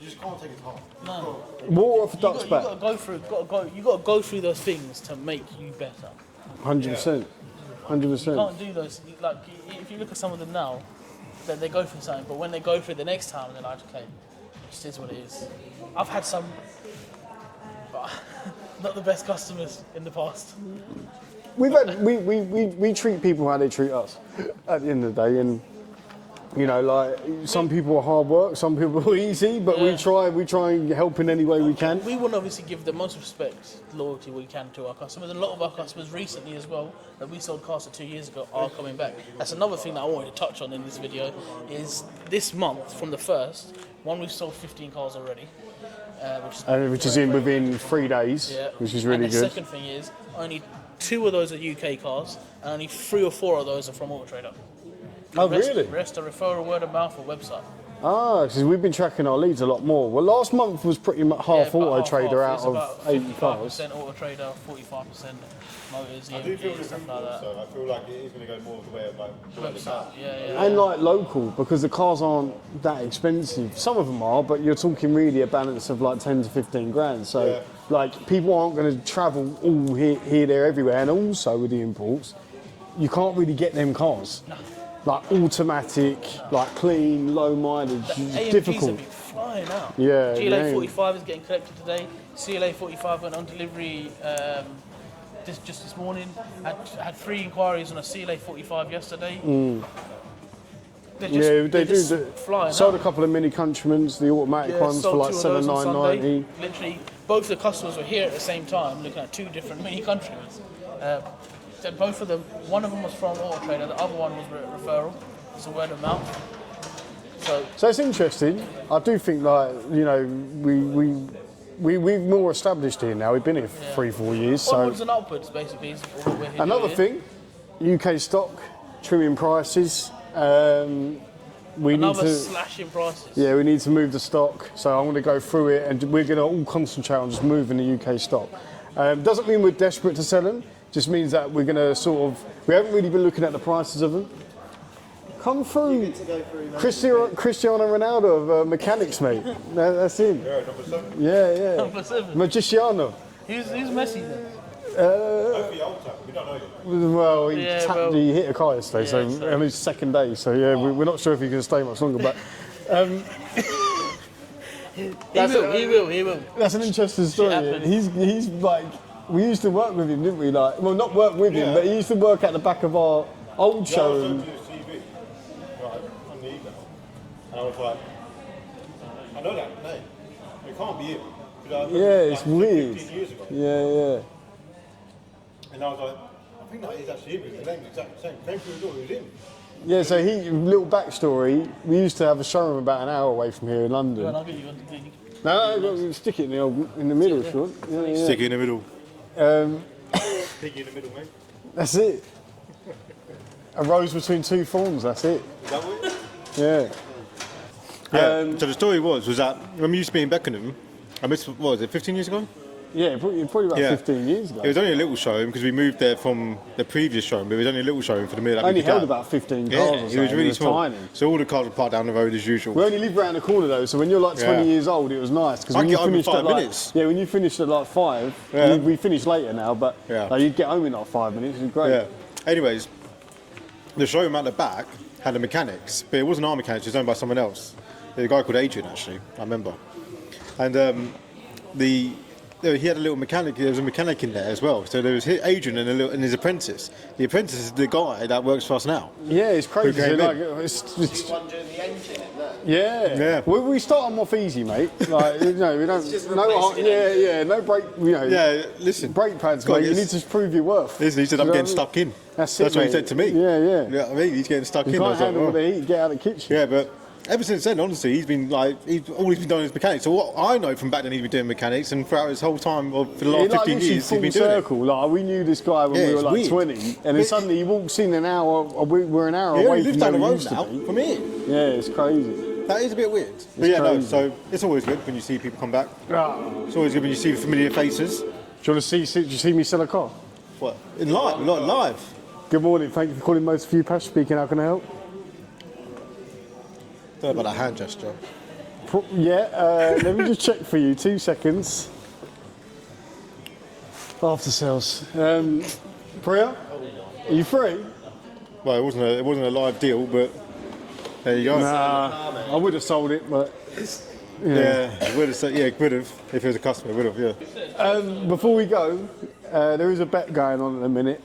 H: just can't take it hard.
I: No.
J: water off a duck's
I: You
J: back.
I: got to go through. You got to go through those things to make you better.
J: 100%. 100%.
I: You can't do those. Like if you look at some of them now, then they go through something. But when they go through it the next time, they're like, okay, this is what it is. I've had some, but not the best customers in the past.
J: We treat people how they treat us at the end of the day, and you know, like some people are hard work, some people are easy, but we try and help in any way we can.
I: We want to obviously give the most respect, loyalty we can to our customers, and a lot of our customers recently as well that we sold cars to 2 years ago are coming back. That's another thing that I wanted to touch on in this video. Is this month from the 1st, we've sold 15 cars already,
J: Which is within 3 days, which is really
I: and the
J: good.
I: second thing is only 2 of those are UK cars, and only 3 or 4 of those are from Auto Trader.
J: Oh, really?
I: The rest are referral, word of mouth, or website.
J: Ah, because we've been tracking our leads a lot more. Well, last month was pretty much half Auto Trader out of 80 cars.
I: 55% Auto Trader, 45% motors,
H: I do feel
I: EMP, stuff like that.
H: so I feel like it is going to go more of the way of like
I: Website, yeah.
J: And like local, because the cars aren't that expensive. Some of them are, but you're talking really a balance of like 10 to 15 grand. So like people aren't going to travel all here, there, everywhere. And also with the imports, you can't really get them cars.
I: No.
J: Like automatic, like clean, low mileage. It's difficult.
I: Have been flying out.
J: Yeah.
I: GLA 45 is getting collected today. CLA 45 went on delivery just this morning. Had 3 inquiries on a CLA 45 yesterday.
J: They do.
I: Flying
J: Sold
I: out.
J: a couple of Mini Countrymans, the automatic ones for
I: sold
J: like
I: 2 of those on Sunday.
J: $7,990.
I: Literally, both the customers were here at the same time, looking at 2 different Mini Countrymans. So both of them, one of them was from Auto Trader, the other one was referral. It's a word of mouth. So
J: it's interesting. I do think like, you know, we're more established here now. We've been here 3-4 years.
I: onwards and upwards, basically, is what we're here
J: Another
I: doing.
J: thing, UK stock, trimming prices.
I: Slash in prices.
J: Yeah, we need to move the stock. So I'm going to go through it, and we're going to all concentrate on just moving the UK stock. Doesn't mean we're desperate to sell them. Just means that we're going to we haven't really been looking at the prices of them. Come through. Cristiano Ronaldo of mechanics, mate. That's him.
H: Yeah, number 7.
J: Yeah.
I: Number 7.
J: Magiciano.
I: Who's Messi then?
H: Hopefully old time. We don't know yet.
J: Well, he hit a car yesterday, so on his second day. So we're not sure if he can stay much longer. But
I: He will.
J: That's an interesting story. He's like, we used to work with him, didn't we? Like, well, not work with him, but he used to work at the back of our old showroom.
H: I was going to do CV, right, on the email, and I was like, I know that name. It can't be him.
J: It's weird.
H: 15 years ago.
J: Yeah.
H: And I was like, I think that is actually him. His name's exactly the same. Came through the door, it was him.
J: Yeah, so little backstory, we used to have a showroom about an hour away from here in London.
I: I'll get you on
J: No, stick it in the middle, if you want. Yeah.
H: Stick it in the middle. Piggy in the middle, mate.
J: That's it. A rose between 2 thorns, that's it.
H: Is that what it is?
J: Yeah.
H: Yeah. So the story was that when we used to be in Beckenham, I missed, what was it, 15 years ago?
J: Yeah, probably about 15 years ago.
H: It was only a little showroom because we moved there from the previous showroom, but it was only a little showroom for the minute.
J: Only held about 15 cars or
H: it
J: so.
H: was really small.
J: Tiny.
H: So all the cars were parked down the road as usual.
J: We only lived around the corner though, so when you're like 20 years old, it was nice. Because
H: I
J: when
H: get
J: you
H: home in
J: finished
H: 5
J: at like,
H: minutes.
J: yeah, when you finished at like 5, we finished later now, but like, you'd get home in like 5 minutes. It was great.
H: Yeah. Anyways, the showroom at the back had a mechanics, but it wasn't our mechanics, it was owned by someone else. There's a guy called Adrian, actually, I remember. And he had a little mechanic, there was a mechanic in there as well. So there was Adrian and his apprentice. The apprentice is the guy that works for us now.
J: Yeah, it's crazy.
H: Who came
J: Like,
H: in.
J: it's,
A: One doing the engine, isn't it?
J: yeah. We start them off easy, mate. Like, we don't.
A: just
J: No, no brake.
H: Yeah, listen.
J: Brake pads,
H: God,
J: mate. You
H: yes.
J: need to prove your worth.
H: Listen, he said, I'm getting stuck in.
J: That's
H: what
J: mate.
H: he said to me.
J: Yeah.
H: You know what I mean? He's getting stuck
J: You
H: in. I
J: can't
H: was like,
J: handle
H: "Oh."
J: the heat. Get out of the kitchen.
H: Yeah, but ever since then, honestly, he's been like, all he's been doing is mechanics. So what I know from back then, he's been doing mechanics, and throughout his whole time, or for the last 15 years, he's been doing it.
J: Like, we knew this guy when we were
H: it's
J: like
H: weird.
J: 20, and then suddenly he walks in an hour. We're an hour
H: He
J: away
H: only lives
J: from
H: down the
J: where we
H: road
J: used to
H: now
J: be.
H: from here.
J: Yeah, it's crazy.
H: That is a bit weird. But yeah, no,
J: crazy.
H: so it's always good when you see people come back. It's always good when you see familiar faces.
J: Do you want to see? Did you see me sell a car?
H: What? In live? Not live.
J: Good morning. Thank you for calling Motor View Pash speaking. How can I help?
H: Don't know about that hand gesture.
J: Let me just check for you. 2 seconds. After sales. Priya, are you free?
H: Well, it wasn't a live deal, but there you go.
J: Nah, I would have sold it, but
H: Yeah, would have. If it was a customer, would have. Yeah.
J: before we go, there is a bet going on at the minute.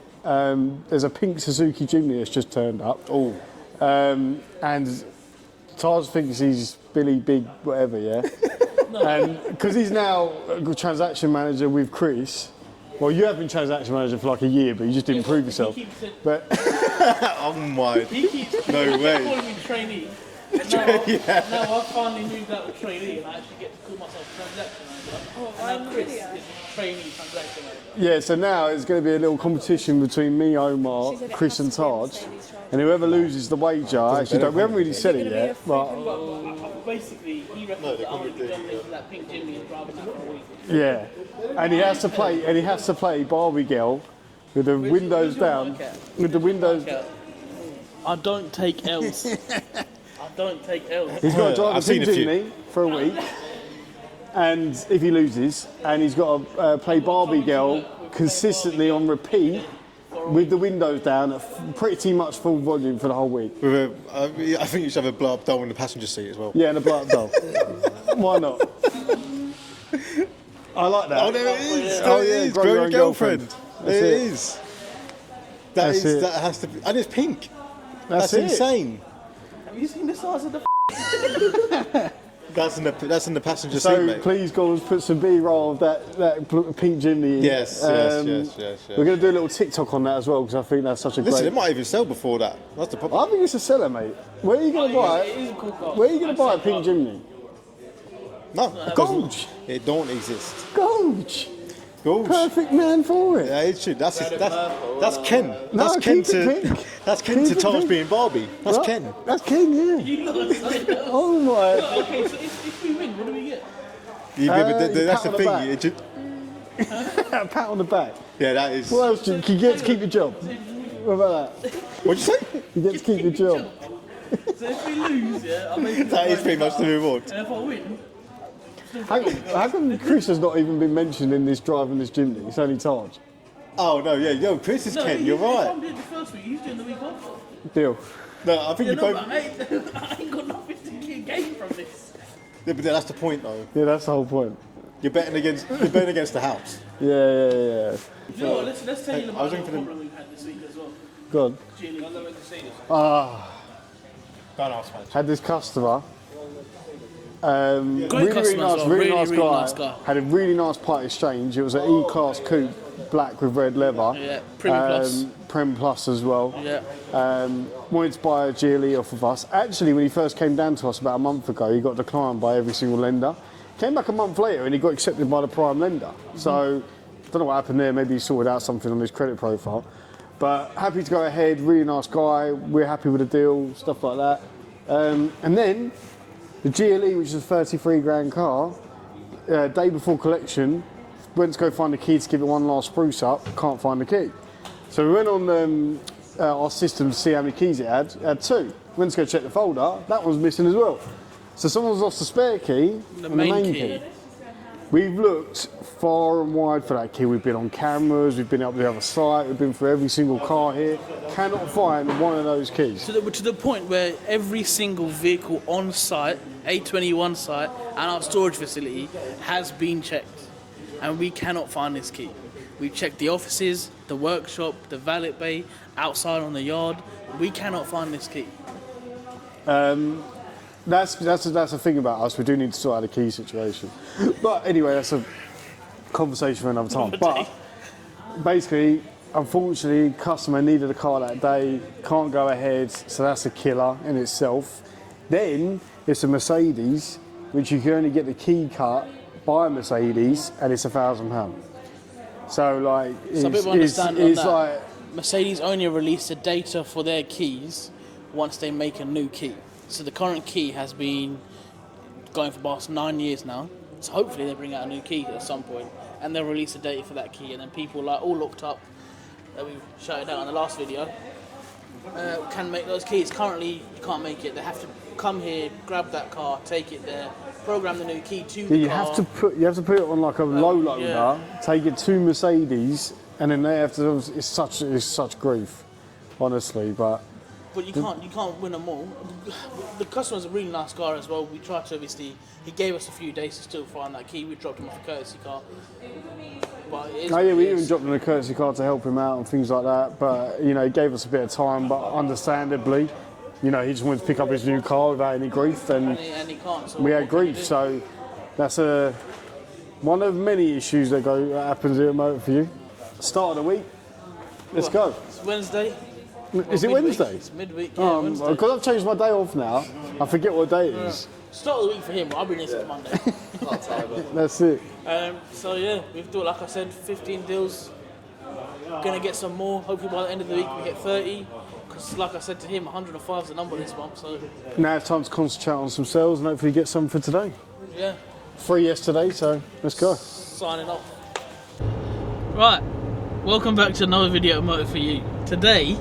J: There's a pink Suzuki Jimny that's just turned up.
H: Oh.
J: And Taj thinks he's Billy Big whatever, yeah? And because he's now a transaction manager with Chris, well, you have been transaction manager for like a year, but you just didn't prove yourself. But
H: Oh my.
I: He keeps
H: No way.
I: calling me trainee. Now I finally moved out of trainee and I actually get to call myself transaction manager. And now Chris is trainee transaction manager.
J: yeah, so now it's going to be a little competition between me, Omar, Chris and Taj. And whoever loses the wager, actually, we haven't really said it yet, but
I: Basically, he reckons that I would jump into that pink Jimny and drive that for a week.
J: yeah. And he has to play Barbie Girl with the windows down. With the windows.
I: I don't take L's. I don't take L's.
J: He's got to drive
H: I've
J: a pink
H: seen a few.
J: Jimny for a week. And if he loses, and he's got to play Barbie Girl consistently on repeat with the windows down at pretty much full volume for the whole week.
H: I think you should have a blow up doll in the passenger seat as well.
J: Yeah, and a blow up doll. Why not? I like that.
H: Oh, there it is.
J: Oh,
H: There
J: yeah,
H: it is.
J: grow
H: Grow
J: your
H: your
J: own
H: girlfriend.
J: girlfriend.
H: There
J: That's
H: it
J: it.
H: is.
J: That's it.
H: That has to be. And it's pink.
J: That's
H: That's
J: it.
H: insane.
I: Have you seen the size of the
H: That's in the passenger seat,
J: So
H: mate.
J: please, guys, put some B-roll of that pink Jimny in.
H: Yes.
J: We're going to do a little TikTok on that as well because I think that's such a
H: Listen,
J: great.
H: it might even sell before that. That's the problem.
J: I think it's a seller, mate. Where are you going to buy
I: It
J: it?
I: is a cool car.
J: Where are you going to buy a pink Jimny?
H: No,
J: Gorge.
H: it don't exist.
J: Gorge.
H: Gorge.
J: Perfect man for it.
H: Yeah, it should. That's Ken.
J: No,
H: That's Ken
J: keep it
H: to.
J: pink.
H: That's Ken
J: Keep
H: to
J: it
H: Taj
J: pink.
H: being Barbie. That's
J: Right?
H: Ken.
J: That's Ken, yeah. Oh my.
I: Okay, so if we win, what do we get?
H: That's
J: pat
H: the
J: on the
H: thing.
J: back. Pat on the back.
H: Yeah, that is.
J: What else? You get to keep your job. What about that?
H: What'd you say?
J: You get to keep your job.
I: So if we lose, yeah, I'll make
H: That is pretty much the reward.
I: And if I win,
J: How come Chris has not even been mentioned in this driving this Jimny? It's only Taj.
H: Oh no, yeah, yo, Chris is Ken. You're
I: I'm
H: right.
I: doing the first week, he's doing the week after.
J: Deal.
H: No, I think you both.
I: I ain't got nothing to gain from this.
H: Yeah, but that's the point, though.
J: Yeah, that's the whole point.
H: You're betting against the house.
J: Yeah.
I: You know what, let's tell you
H: I
I: about
H: was
I: the
H: looking for the-
I: problem we've had this week as well.
J: Go on.
I: Jilly.
H: Don't ask, man.
J: Had this customer.
I: Great
J: Really
I: customer as well.
J: really
I: Really,
J: nice
I: really
J: guy.
I: nice guy.
J: Had a really nice part exchange. It was an E-Class coupe, black with red leather.
I: Yeah, Prem Plus.
J: Prem Plus as well.
I: Yeah.
J: Wanted to buy a GLE off of us. Actually, when he first came down to us about a month ago, he got declined by every single lender. Came back a month later and he got accepted by the prime lender. So, don't know what happened there. Maybe he sorted out something on his credit profile. But happy to go ahead. Really nice guy. We're happy with the deal. Stuff like that. And then the GLE, which is a 33 grand car, day before collection, went to go find the key to give it one last spruce up, can't find the key. So we went on our system to see how many keys it had. It had 2. Went to go check the folder, that one's missing as well. So someone's lost the spare key and the main key. We've looked far and wide for that key. We've been on cameras, we've been up the other site, we've been through every single car here. Cannot find one of those keys.
I: To the point where every single vehicle on site, A21 site, and our storage facility has been checked. And we cannot find this key. We've checked the offices, the workshop, the valet bay, outside on the yard. We cannot find this key.
J: That's the thing about us. We do need to sort out the key situation. But anyway, that's a conversation for another time. But basically, unfortunately, customer needed a car that day, can't go ahead, so that's a killer in itself. Then it's a Mercedes, which you can only get the key cut by a Mercedes, and it's £1,000. So like,
I: Some people understand on that.
J: like
I: Mercedes only release the data for their keys once they make a new key. So the current key has been going for the past 9 years now. So hopefully they bring out a new key at some point, and they'll release the data for that key. And then people like all looked up that we've shouted out in the last video can make those keys. Currently, you can't make it. They have to come here, grab that car, take it there, program the new key to the
J: you
I: car.
J: You have to put it on like a low loader, take it to Mercedes, and then they have to. It's such grief, honestly. But
I: you can't win them all. The customer's a really nice guy as well. We tried to obviously. He gave us a few days to still find that key. We dropped him off a courtesy car. But
J: we even dropped him a courtesy car to help him out and things like that. But you know, he gave us a bit of time. But understandably, you know, he just wanted to pick up his new car without any grief, and
I: he can't. So
J: we had grief. So that's one of many issues that happens here at Motor for you. Start of the week. Let's go.
I: It's Wednesday.
J: Is it Wednesday?
I: It's midweek. Yeah, Wednesday.
J: Because I've changed my day off now, I forget what day it is.
I: Start of the week for him. I'll be listening to Monday.
J: That's it.
I: So yeah, we've done, like I said, 15 deals. Gonna get some more. Hopefully by the end of the week we hit 30. Because like I said to him, 105 is the number this month. So
J: now it's time to concentrate on some sales and hopefully get some for today.
I: Yeah.
J: 3 yesterday, so let's go.
I: Signing off. Right. Welcome back to another video of Motor for You. Today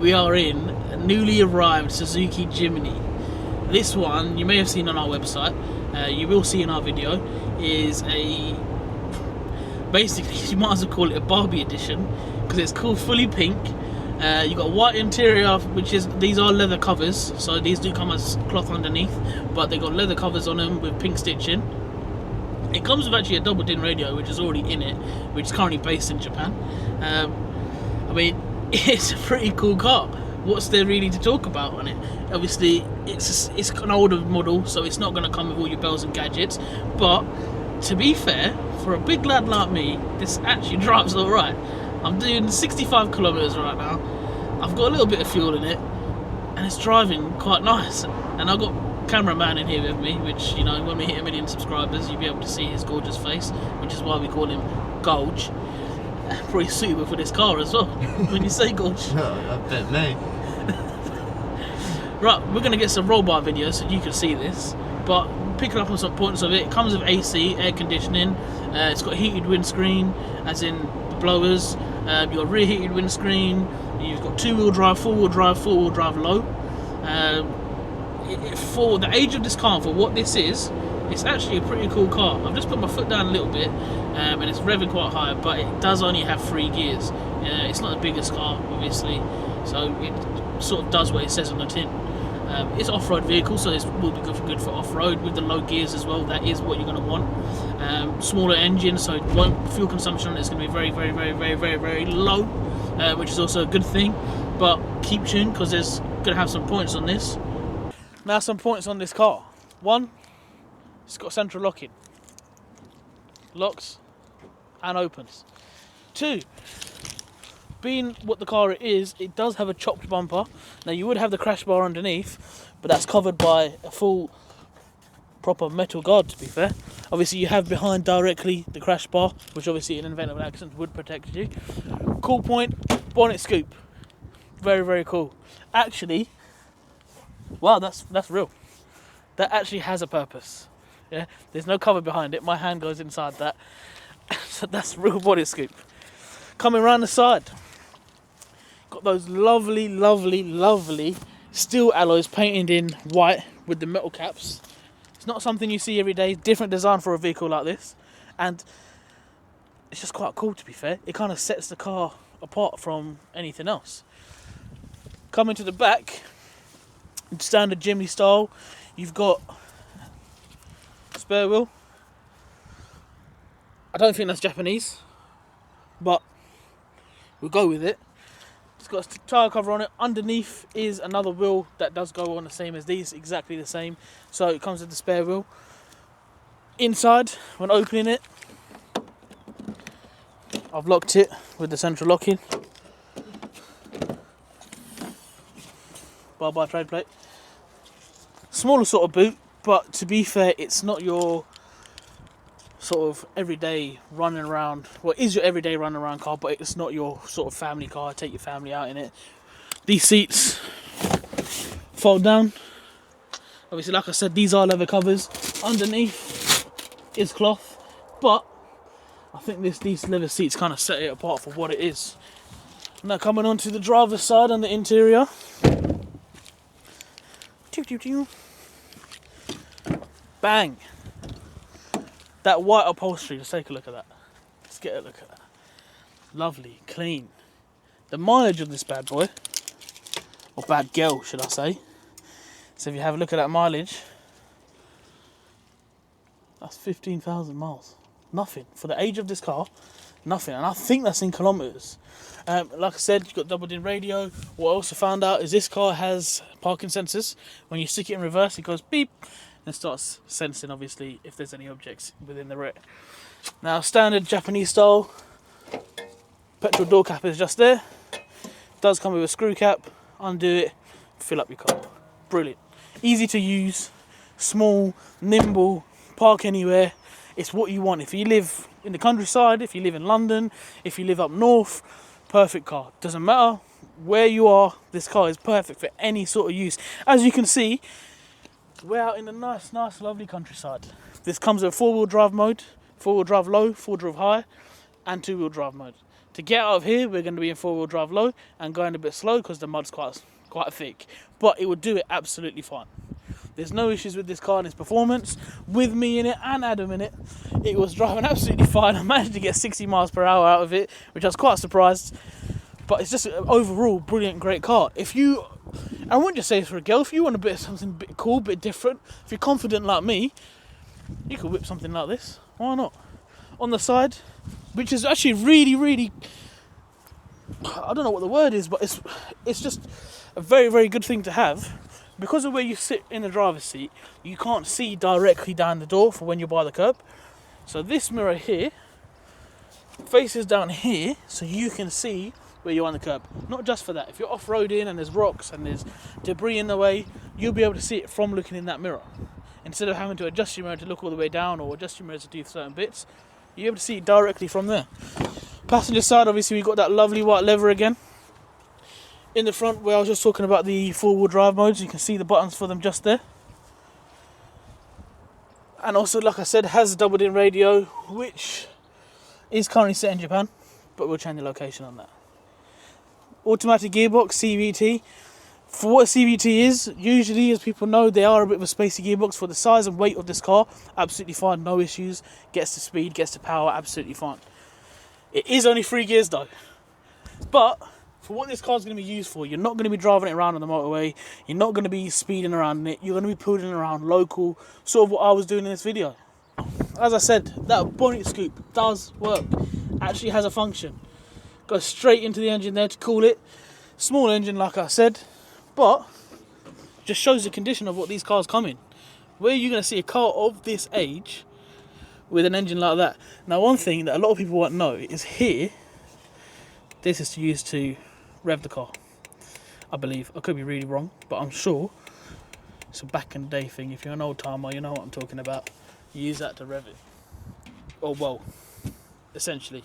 I: we are in a newly arrived Suzuki Jimny. This one, you may have seen on our website, you will see in our video, is basically, you might as well call it a Barbie edition, because it's called fully pink. You've got a white interior, these are leather covers, so these do come as cloth underneath, but they've got leather covers on them with pink stitching. It comes with actually a double din radio, which is already in it, which is currently based in Japan. I mean, it's a pretty cool car. What's there really to talk about on it? Obviously, it's an older model, so it's not going to come with all your bells and gadgets. But to be fair, for a big lad like me, this actually drives all right. I'm doing 65 kilometers right now. I've got a little bit of fuel in it, and it's driving quite nice. And I've got a cameraman in here with me, which, you know, when we hit 1 million subscribers, you'll be able to see his gorgeous face, which is why we call him Gulge. Pretty suitable for this car as well. When you say Gulge.
E: I bet me.
I: Right, we're going to get some roll bar videos so you can see this, but picking up on some points of it, it comes with AC, air conditioning, it's got heated windscreen, as in the blowers, you've got rear heated windscreen, you've got 2-wheel drive, 4-wheel drive, 4-wheel drive low. For the age of this car, for what this is, it's actually a pretty cool car. I've just put my foot down a little bit, and it's revving quite high, but it does only have 3 gears. It's not the biggest car, obviously, so it sort of does what it says on the tin. It's off-road vehicle, so this will be good for off-road with the low gears as well. That is what you're going to want. Smaller engine, so fuel consumption on it is going to be very, very, very, very, very, very low, which is also a good thing. But keep tuned, because there's going to have some points on this. Now, some points on this car. 1, it's got central locking, locks and opens. 2, being what the car it is, it does have a chopped bumper. Now you would have the crash bar underneath, but that's covered by a full proper metal guard, to be fair. Obviously you have behind directly the crash bar, which obviously in an event of an accident would protect you. Cool point, bonnet scoop. Very, very cool. Actually, wow, that's real. That actually has a purpose. Yeah, there's no cover behind it. My hand goes inside that. So that's real body scoop. Coming around the side, got those lovely, lovely, lovely steel alloys painted in white with the metal caps. It's not something you see every day, different design for a vehicle like this, and it's just quite cool, to be fair. It kind of sets the car apart from anything else. Coming to the back, standard Jimny style, you've got spare wheel. I don't think that's Japanese, but we'll go with it. It's got a tyre cover on it. Underneath is another wheel that does go on the same as these, exactly the same. So it comes with the spare wheel. Inside, when opening it, I've locked it with the central locking. Bye-bye trade plate. Smaller sort of boot, but to be fair, it's not your sort of everyday running around. Well, it is your everyday running around car, but it's not your sort of family car. Take your family out in it. These seats fold down. Obviously, like I said, these are leather covers. Underneath is cloth, but I think these leather seats kind of set it apart for what it is. Now coming on to the driver's side and the interior. Bang! That white upholstery, just take a look at that. Let's get a look at that. Lovely, clean. The mileage of this bad boy, or bad girl should I say. So if you have a look at that mileage, that's 15,000 miles. Nothing. For the age of this car, nothing. And I think that's in kilometres. Like I said, you've got doubled-in radio. What I also found out is this car has parking sensors. When you stick it in reverse, it goes beep and starts sensing, obviously, if there's any objects within the rear. Now, standard Japanese style petrol door cap is just there. Does come with a screw cap. Undo it, fill up your car. Brilliant. Easy to use, small, nimble, park anywhere. It's what you want. If you live in the countryside, if you live in London, if you live up north, perfect car. Doesn't matter where you are, this car is perfect for any sort of use. As you can see, we're out in the nice, lovely countryside. This comes with 4-wheel drive mode, 4-wheel drive low, 4-wheel drive high, and 2-wheel drive mode. To get out of here, we're going to be in 4-wheel drive low and going a bit slow because the mud's quite thick. But it would do it absolutely fine. There's no issues with this car and its performance. With me in it and Adam in it, it was driving absolutely fine. I managed to get 60 miles per hour out of it, which I was quite surprised. But it's just an overall brilliant, great car. I wouldn't just say it's for a girl. If you want something a bit cool, a bit different, if you're confident like me, you could whip something like this. Why not? On the side, which is actually really, I don't know what the word is, but it's just a very, very good thing to have. Because of where you sit in the driver's seat, you can't see directly down the door for when you're by the curb. So this mirror here faces down here, so you can see where you're on the curb. Not just for that. If you're off-roading and there's rocks and there's debris in the way, you'll be able to see it from looking in that mirror. Instead of having to adjust your mirror to look all the way down or adjust your mirror to do certain bits, you're able to see it directly from there. Passenger side, obviously, we've got that lovely white leather again. In the front, where I was just talking about the 4-wheel drive modes, you can see the buttons for them just there. And also, like I said, has a doubled-in radio, which is currently set in Japan, but we'll change the location on that. Automatic gearbox, CVT. For what CVT is, usually, as people know, they are a bit of a spacey gearbox. For the size and weight of this car, absolutely fine, no issues. Gets to speed, gets to power, absolutely fine. It is only 3 gears though. But for what this car's going to be used for, you're not going to be driving it around on the motorway, you're not going to be speeding around in it, you're going to be pulling around local, sort of what I was doing in this video. As I said, that bonnet scoop does work, actually has a function. Goes straight into the engine there to cool it. Small engine, like I said, but just shows the condition of what these cars come in. Where are you going to see a car of this age with an engine like that? Now, one thing that a lot of people won't know is here, this is used to rev the car, I believe. I could be really wrong, but I'm sure it's a back in the day thing. If you're an old timer, you know what I'm talking about. You use that to rev it. Or, well, essentially.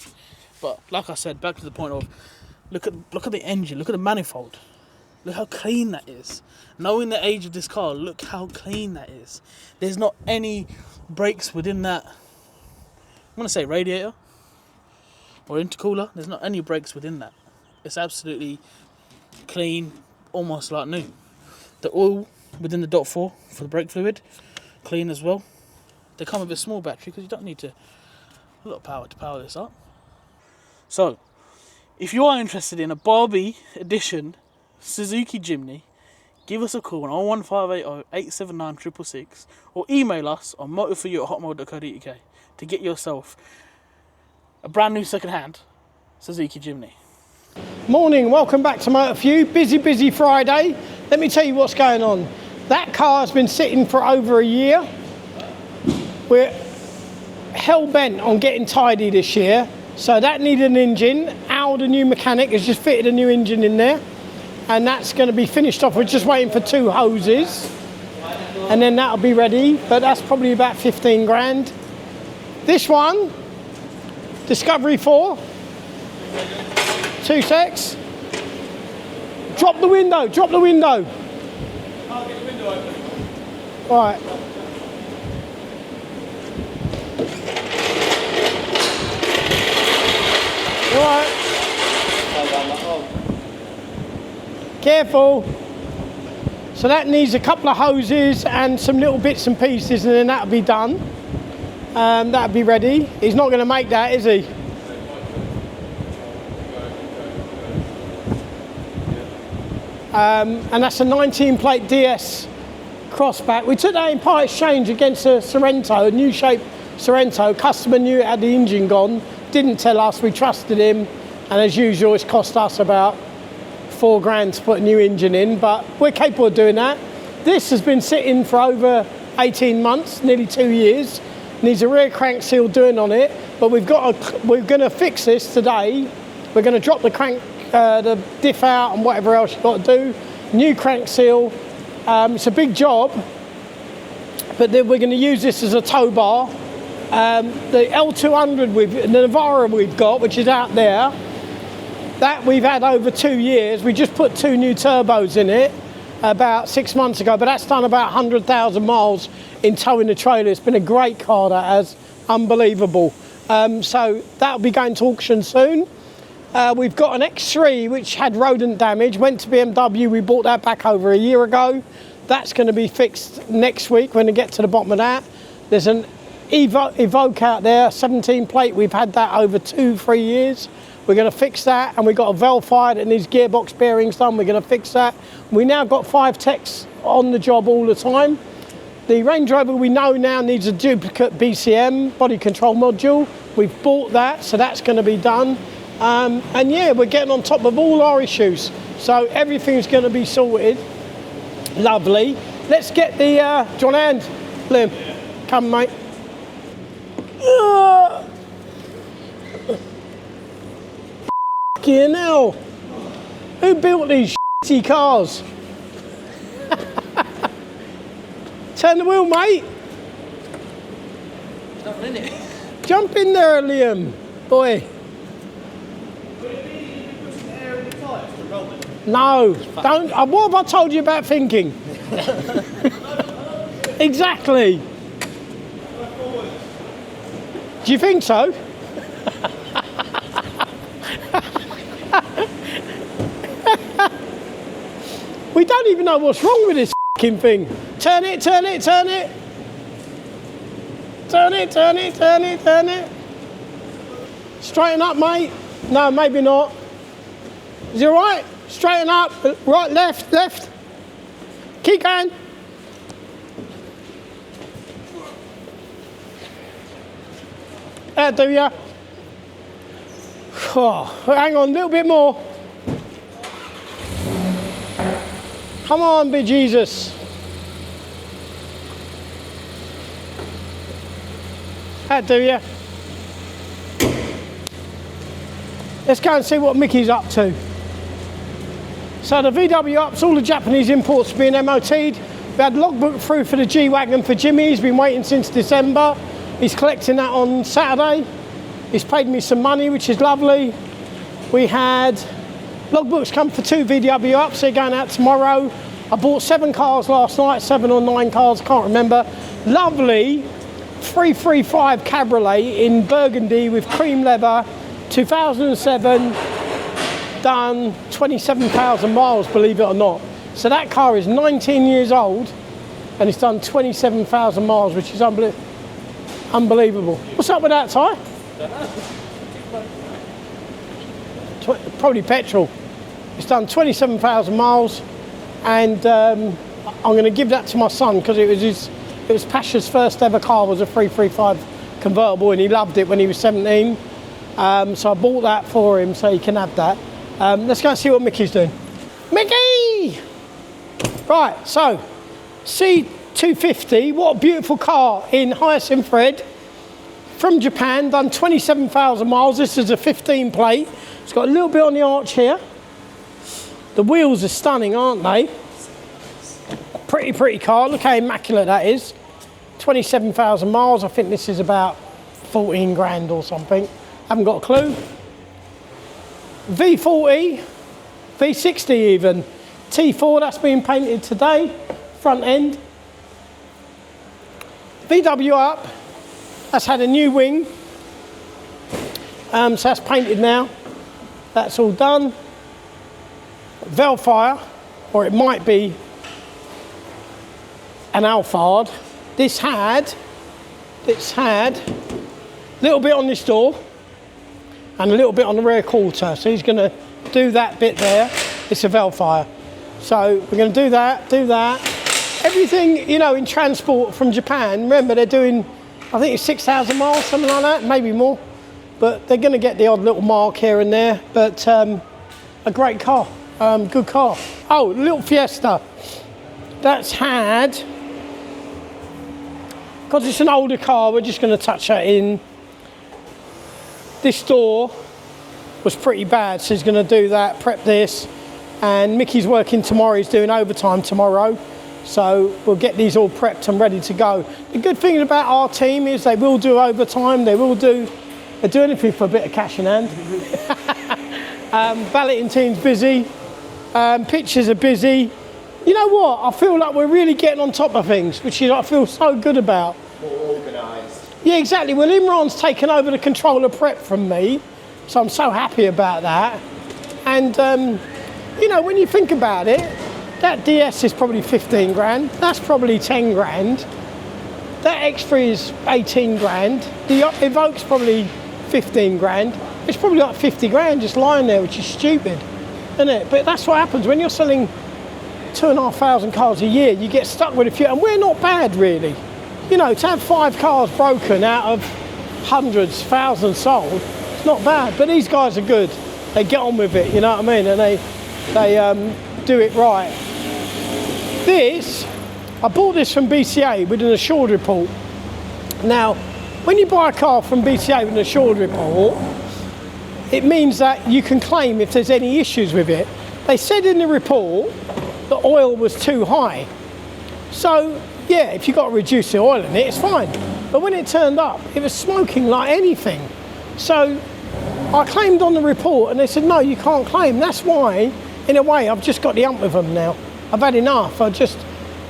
I: But like I said, back to the point of look at the engine, look at the manifold. Look how clean that is. Knowing the age of this car, look how clean that is. There's not any breaks within that, I'm going to say radiator. or intercooler. There's not any breaks within that. It's absolutely clean, almost like new. The oil within the .4 for the brake fluid, clean as well. They come with a small battery because you don't need a lot of power to power this up. So, if you are interested in a Barbie edition Suzuki Jimny, give us a call on 01580 879 666 or email us on motorforyou@hotmail.co.uk to get yourself a brand new second-hand Suzuki Jimny.
B: Morning, welcome back to Motor For You. Busy Friday. Let me tell you what's going on. That car's been sitting for over a year. We're hell-bent on getting tidy this year. So that needed an engine. Al, the new mechanic, has just fitted a new engine in there. And that's going to be finished off. We're just waiting for 2 hoses. And then that'll be ready. But that's probably about 15 grand. This one, Discovery 4. 2 secs. Drop the window.
C: Can't get the window open.
B: Right. Alright. Careful. So that needs a couple of hoses and some little bits and pieces, and then that'll be done. That'll be ready. He's not going to make that, is he? And that's a 19 plate DS crossback. We took that in part exchange against a Sorrento, a new shape Sorrento. Customer knew it had the engine gone, didn't tell us, we trusted him, and as usual it's cost us about 4 grand to put a new engine in, but we're capable of doing that. This has been sitting for over 18 months, nearly 2 years. Needs a rear crank seal doing on it, but we're going to fix this today. We're going to drop the crank, the diff out and whatever else you've got to do. New crank seal. It's a big job, but then we're going to use this as a tow bar. The L200, the Navara we've got, which is out there, that we've had over 2 years. We just put 2 new turbos in it about 6 months ago, but that's done about 100,000 miles in towing the trailer. It's been a great car, that has, unbelievable. So that'll be going to auction soon. We've got an X3 which had rodent damage, went to BMW, we bought that back over a year ago. That's going to be fixed next week when we get to the bottom of that. There's an Evoque out there, 17 plate, we've had that over 2-3 years. We're going to fix that, and we've got a Velfire that needs gearbox bearings done, we're going to fix that. We now got 5 techs on the job all the time. The Range Rover we know now needs a duplicate BCM, body control module. We've bought that, so that's going to be done. And yeah, we're getting on top of all our issues. So everything's going to be sorted. Lovely. Let's get the, do you want a hand, Liam? Yeah. Come, mate. Fucking hell. Who built these shitty cars? Turn the wheel, mate.
E: Nothing in it.
B: Jump in there, Liam. Boy. No, don't. What have I told you about thinking? Exactly. Do you think so? We don't even know what's wrong with this f***ing thing. Turn it, turn it, turn it. Turn it, turn it, turn it, turn it. Straighten up, mate. No, maybe not. Is it all right? Straighten up. Right, left, left. Keep going. That'll do ya. Oh, hang on, a little bit more. Come on, big Jesus. That'll do ya. Let's go and see what Mickey's up to. So the VW ups, all the Japanese imports being MOT'd. We had logbook through for the G-Wagon for Jimmy. He's been waiting since December. He's collecting that on Saturday. He's paid me some money, which is lovely. We had logbooks come for 2 VW ups. They're going out tomorrow. I bought 7 cars last night, 7 or 9 cars, can't remember. Lovely 335 Cabriolet in burgundy with cream leather. 2007, done 27,000 miles, believe it or not. So that car is 19 years old and it's done 27,000 miles, which is unbelievable. What's up with that, Ty? Probably petrol. It's done 27,000 miles, and I'm going to give that to my son because it was Pasha's first ever car, was a 335 convertible, and he loved it when he was 17. So I bought that for him so he can have that. Let's go and see what Mickey's doing. Mickey! Right, so C250, what a beautiful car in highest infrared from Japan, done 27,000 miles. This is a 15 plate. It's got a little bit on the arch here. The wheels are stunning, aren't they? Pretty car. Look how immaculate that is. 27,000 miles. I think this is about 14 grand or something. Haven't got a clue. V40, V60 even. T4, that's being painted today. Front end. VW up. That's had a new wing. So that's painted now. That's all done. Velfire, or it might be an Alphard. This had a little bit on this door and a little bit on the rear quarter. So he's going to do that bit there. It's a Velfire. So we're going to do that. Everything, you know, in transport from Japan, remember they're doing, I think it's 6,000 miles, something like that, maybe more. But they're going to get the odd little mark here and there. But a great car, good car. Oh, little Fiesta. That's had, because it's an older car, we're just going to touch that in. This door was pretty bad, so he's going to do that, prep this. And Mickey's working tomorrow, he's doing overtime tomorrow. So we'll get these all prepped and ready to go. The good thing about our team is they will do overtime, they do anything for a bit of cash in hand. Balloting team's busy, pitchers are busy. You know what, I feel like we're really getting on top of things, which I feel so good about.
A: More organised.
B: Yeah, exactly. Well, Imran's taken over the control of prep from me, so I'm so happy about that. And, you know, when you think about it, that DS is probably 15 grand, that's probably 10 grand. That X3 is 18 grand. The Evoque's probably 15 grand. It's probably like 50 grand just lying there, which is stupid, isn't it? But that's what happens when you're selling 2,500 cars a year. You get stuck with a few, and we're not bad really. You know, to have 5 cars broken out of hundreds, thousands sold, it's not bad. But these guys are good. They get on with it, you know what I mean? And they do it right. This, I bought this from BCA with an assured report. Now, when you buy a car from BCA with an assured report, it means that you can claim if there's any issues with it. They said in the report the oil was too high. So, yeah, if you've got to reduce the oil in it, it's fine. But when it turned up, it was smoking like anything. So I claimed on the report and they said, no, you can't claim. That's why, in a way, I've just got the ump with them now. I've had enough. I'm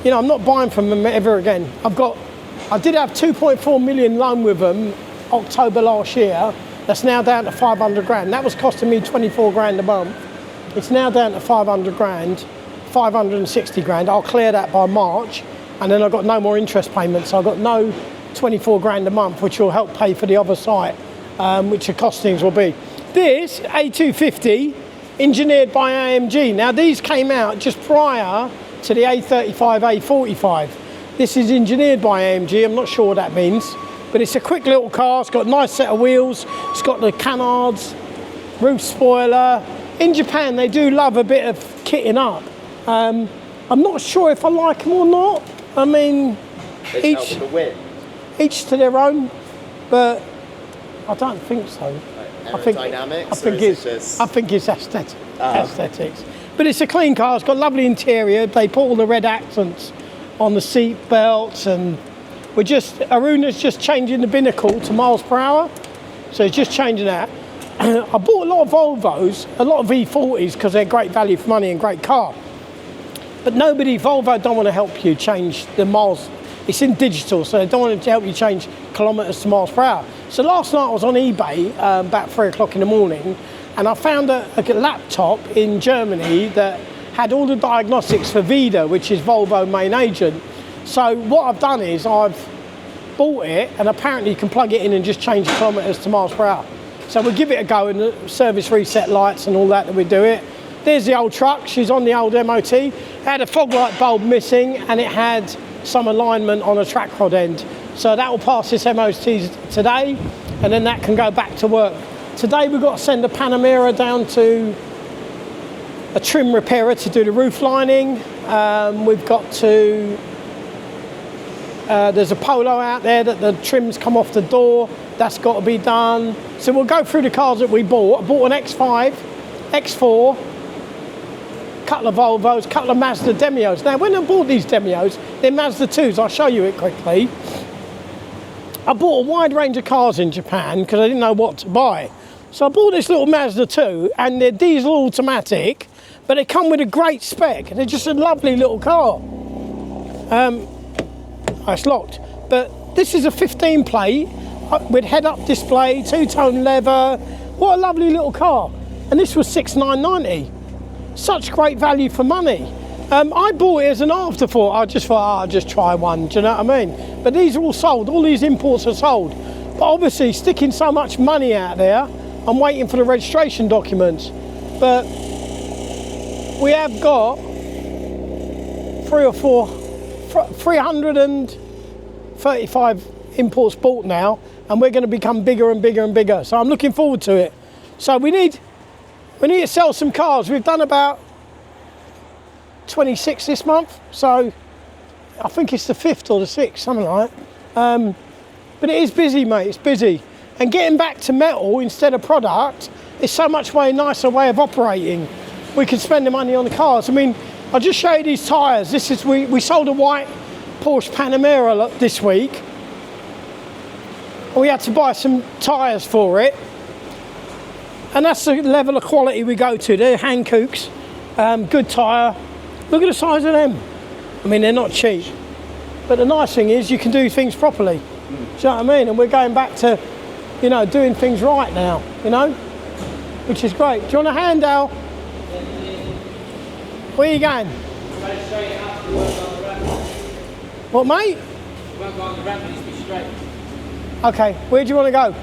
B: not buying from them ever again. I did have 2.4 million loan with them October last year. That's now down to 500 grand. That was costing me 24 grand a month. It's now down to 500 grand, 560 grand. I'll clear that by March, and then I've got no more interest payments. I've got no 24 grand a month, which will help pay for the other site, which the costings will be. This A250, engineered by AMG. Now these came out just prior to the A35, A45. This is engineered by AMG, I'm not sure what that means, but it's a quick little car, it's got a nice set of wheels, it's got the canards, roof spoiler. In Japan they do love a bit of kitting up. I'm not sure if I like them or not. I mean, each to their own, but I don't think so. I think it's aesthetics. But it's a clean car, it's got lovely interior, they put all the red accents on the seat belts, and Aruna's just changing the binnacle to miles per hour, so it's just changing that. I bought a lot of Volvos, a lot of V40s, because they're great value for money and great car. But Volvo don't want to help you change the miles it's in digital, so they don't want to help you change kilometres to miles per hour. So last night I was on eBay about 3 o'clock in the morning, and I found a laptop in Germany that had all the diagnostics for Vida, which is Volvo main agent. So what I've done is I've bought it, and apparently you can plug it in and just change the kilometres to miles per hour. So we'll give it a go, and the service reset lights and all that we do it. There's the old truck, she's on the old MOT. It had a fog light bulb missing, and it had some alignment on a track rod end. So that will pass this MOT today, and then that can go back to work. Today we've got to send a Panamera down to a trim repairer to do the roof lining. We've got to, there's a Polo out there that the trim's come off the door. That's got to be done. So we'll go through the cars that we bought. I bought an X5, X4, couple of Volvos, couple of Mazda Demios. Now, when I bought these Demios, they're Mazda 2s. I'll show you it quickly. I bought a wide range of cars in Japan because I didn't know what to buy. So I bought this little Mazda 2, and they're diesel automatic, but they come with a great spec. They're just a lovely little car. It's locked. But this is a 15 plate with head-up display, two-tone leather. What a lovely little car. And this was $6,990. Such great value for money. I bought it as an afterthought. I just thought, I'll just try one, do you know what I mean? But these are all sold, all these imports are sold. But obviously, sticking so much money out there, I'm waiting for the registration documents. But we have got 335 imports bought now, and we're going to become bigger and bigger and bigger. So I'm looking forward to it. So we need to sell some cars. We've done about 26 this month, so I think it's the 5th or the 6th, something like that. But it is busy, mate, it's busy. And getting back to metal instead of product is so much nicer way of operating. We can spend the money on the cars. I mean, I'll just show you these tyres. We sold a white Porsche Panamera this week. We had to buy some tyres for it. And that's the level of quality we go to. They're Hankooks, good tyre. Look at the size of them. I mean, they're not cheap. But the nice thing is you can do things properly. Do you know what I mean? And we're going back to, you know, doing things right now, you know? Which is great. Do you want a hand, Al? Where are you going? What, mate? Okay, where do you want to go?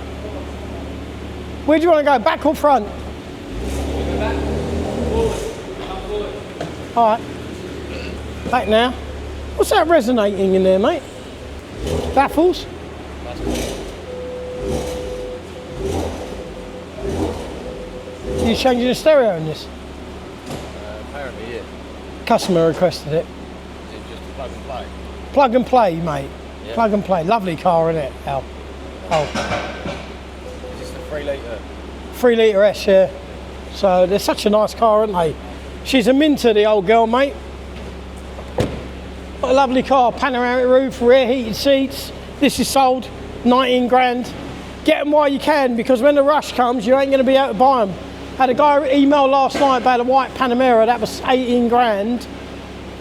B: Where do you want to go, back or front? All right, back now. What's that resonating in there, mate? Baffles? You changing the stereo in this?
E: Apparently, yeah.
B: Customer requested it.
E: Is it just a plug and play?
B: Plug and play, mate.
E: Yeah.
B: Plug and play. Lovely car, isn't it, Al? Oh.
E: Is this the 3 litre?
B: 3 litre S, yeah. So they're such a nice car, aren't they? She's a minter, the old girl, mate. What a lovely car. Panoramic roof, rear heated seats. This is sold, 19 grand. Get them while you can, because when the rush comes, you ain't going to be able to buy them. Had a guy email last night about a white Panamera, that was 18 grand.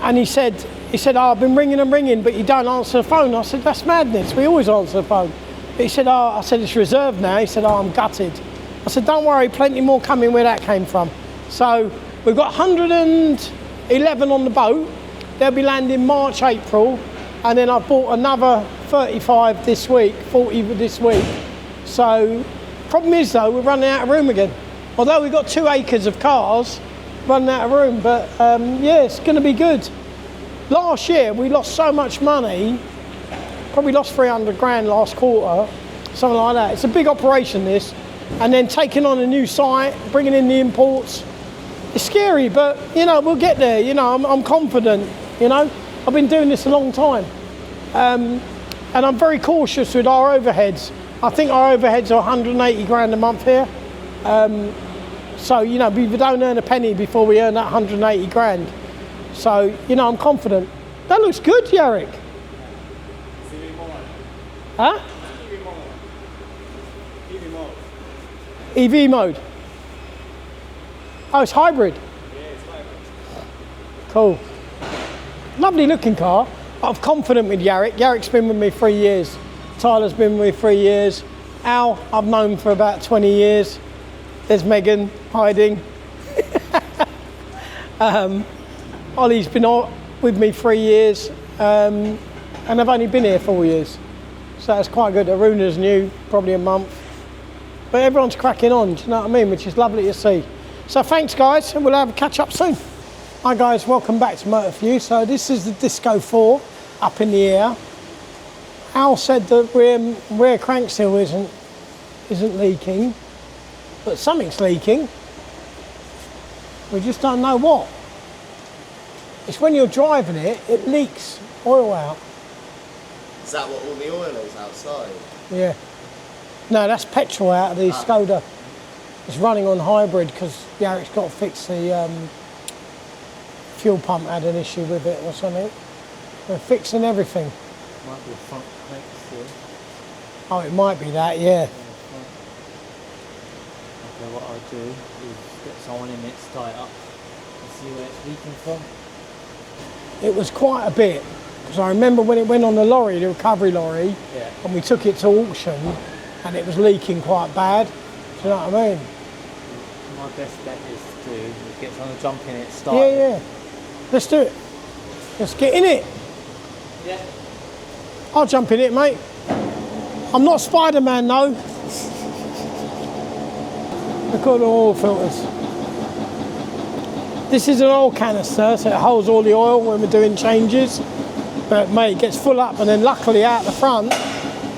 B: And he said, oh, I've been ringing and ringing, but you don't answer the phone. I said, that's madness, we always answer the phone. But he said, I said, it's reserved now. He said, I'm gutted. I said, don't worry, plenty more coming where that came from. So we've got 111 on the boat. They'll be landing March, April. And then I've bought another 35 this week, 40 this week. So problem is though, we're running out of room again. Although we've got 2 acres of cars, running out of room, but yeah, it's gonna be good. Last year, we lost so much money, probably lost 300 grand last quarter, something like that. It's a big operation, this. And then taking on a new site, bringing in the imports. It's scary, but you know, we'll get there. You know, I'm confident, you know. I've been doing this a long time. And I'm very cautious with our overheads. I think our overheads are 180 grand a month here. So, you know, we don't earn a penny before we earn that 180 grand. So, you know, I'm confident. That looks good, Yarrick. Huh? EV mode. Oh, it's hybrid. Yeah, it's hybrid. Cool. Lovely looking car. I'm confident with Yarrick. Yarrick's been with me 3 years. Tyler's been with me 3 years. Al, I've known for about 20 years. There's Megan hiding. Ollie's been with me 3 years, and I've only been here 4 years. So that's quite good. Aruna's new, probably a month. But everyone's cracking on, do you know what I mean? Which is lovely to see. So thanks guys, and we'll have a catch up soon. Hi guys, welcome back to Motor View. So this is the Disco 4 up in the air. Al said that rear crank seal isn't leaking, but something's leaking. We just don't know what. It's when you're driving it, it leaks oil out.
A: Is that what all the oil is outside?
B: Yeah. No, that's petrol out of the Skoda. It's running on hybrid because Yarrick's got to fix the fuel pump had an issue with it or something. We're fixing everything.
K: Might be a front crank seal.
B: Oh, it might be that, yeah.
K: Okay, what I'll do is get someone in it, start it up, and see where it's leaking from.
B: It was quite a bit, because I remember when it went on the lorry, the recovery lorry,
K: Yeah.
B: and we took it to auction, and it was leaking quite bad. Do you know what I mean?
K: My best bet is to get someone to jump in it, start
B: Yeah,
K: it.
B: yeah. Let's do it. Let's get in it.
K: Yeah.
B: I'll jump in it, mate. I'm not Spider-Man, though. Look at the oil filters. This is an oil canister, so it holds all the oil when we're doing changes. But mate, it gets full up, and then luckily out the front,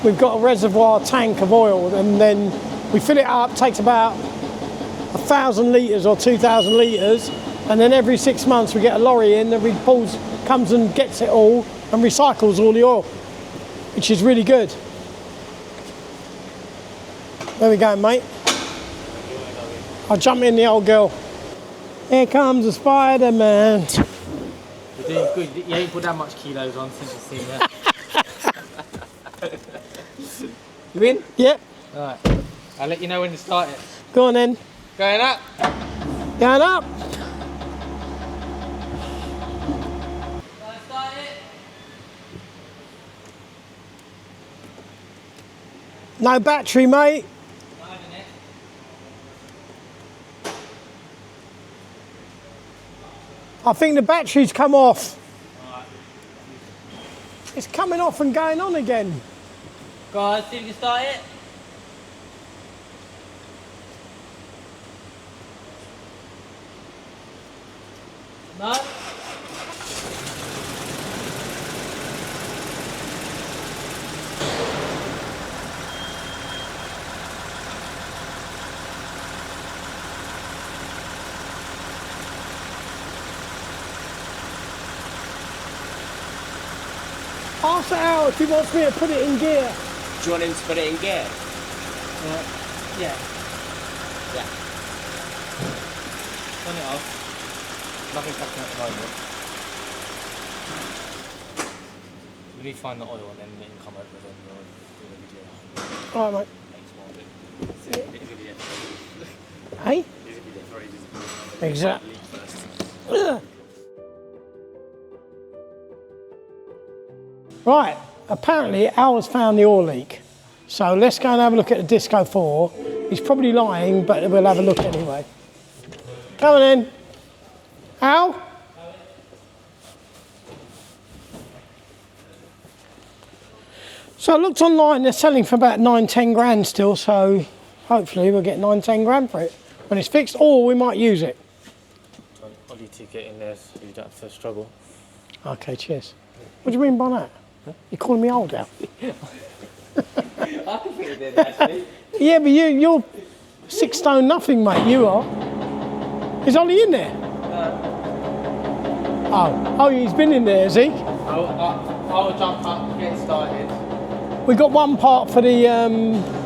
B: we've got a reservoir tank of oil, and then we fill it up, takes about 1,000 litres or 2,000 litres, and then every 6 months we get a lorry in that comes and gets it all and recycles all the oil, which is really good. There we go, mate. I'll jump in the old girl. Here comes the Spider-Man.
K: You're doing good. You ain't put that much kilos on since you've seen that. You in?
B: Yep.
K: Alright. I'll let you know when to start it.
B: Go on then.
K: Going up.
B: Going up.
K: Start it.
B: No battery, mate. I think the battery's come off.
K: Right.
B: It's coming off and going on again.
K: Guys, see if you can start it. No?
B: Ask Al if he wants me to put it in gear.
E: Do you want him to put it in gear?
K: Yeah.
E: Yeah.
K: Turn it off. Nothing's happening at the moment. We need to find the oil and then we can come over and we'll do the video.
B: All right, mate.
K: Thanks, Marvin. It's a video for
B: Hey?
K: It's a video for ages.
B: Exactly. Right, apparently Al has found the oil leak. So let's go and have a look at the Disco 4. He's probably lying, but we'll have a look anyway. Come on in. Al? So I looked online, they're selling for about 9-10 grand still, so hopefully we'll get 9-10 grand for it when it's fixed, or we might use it.
K: I'll need to get in there so you don't have to struggle.
B: Okay, cheers. What do you mean by that? Huh? You're calling me old, Al?
K: I can fit it in actually.
B: Yeah, but you're 6 stone nothing, mate. You are. Is Ollie in there? Oh, he's been in there, has he?
K: I'll jump up, get started.
B: We got one part for the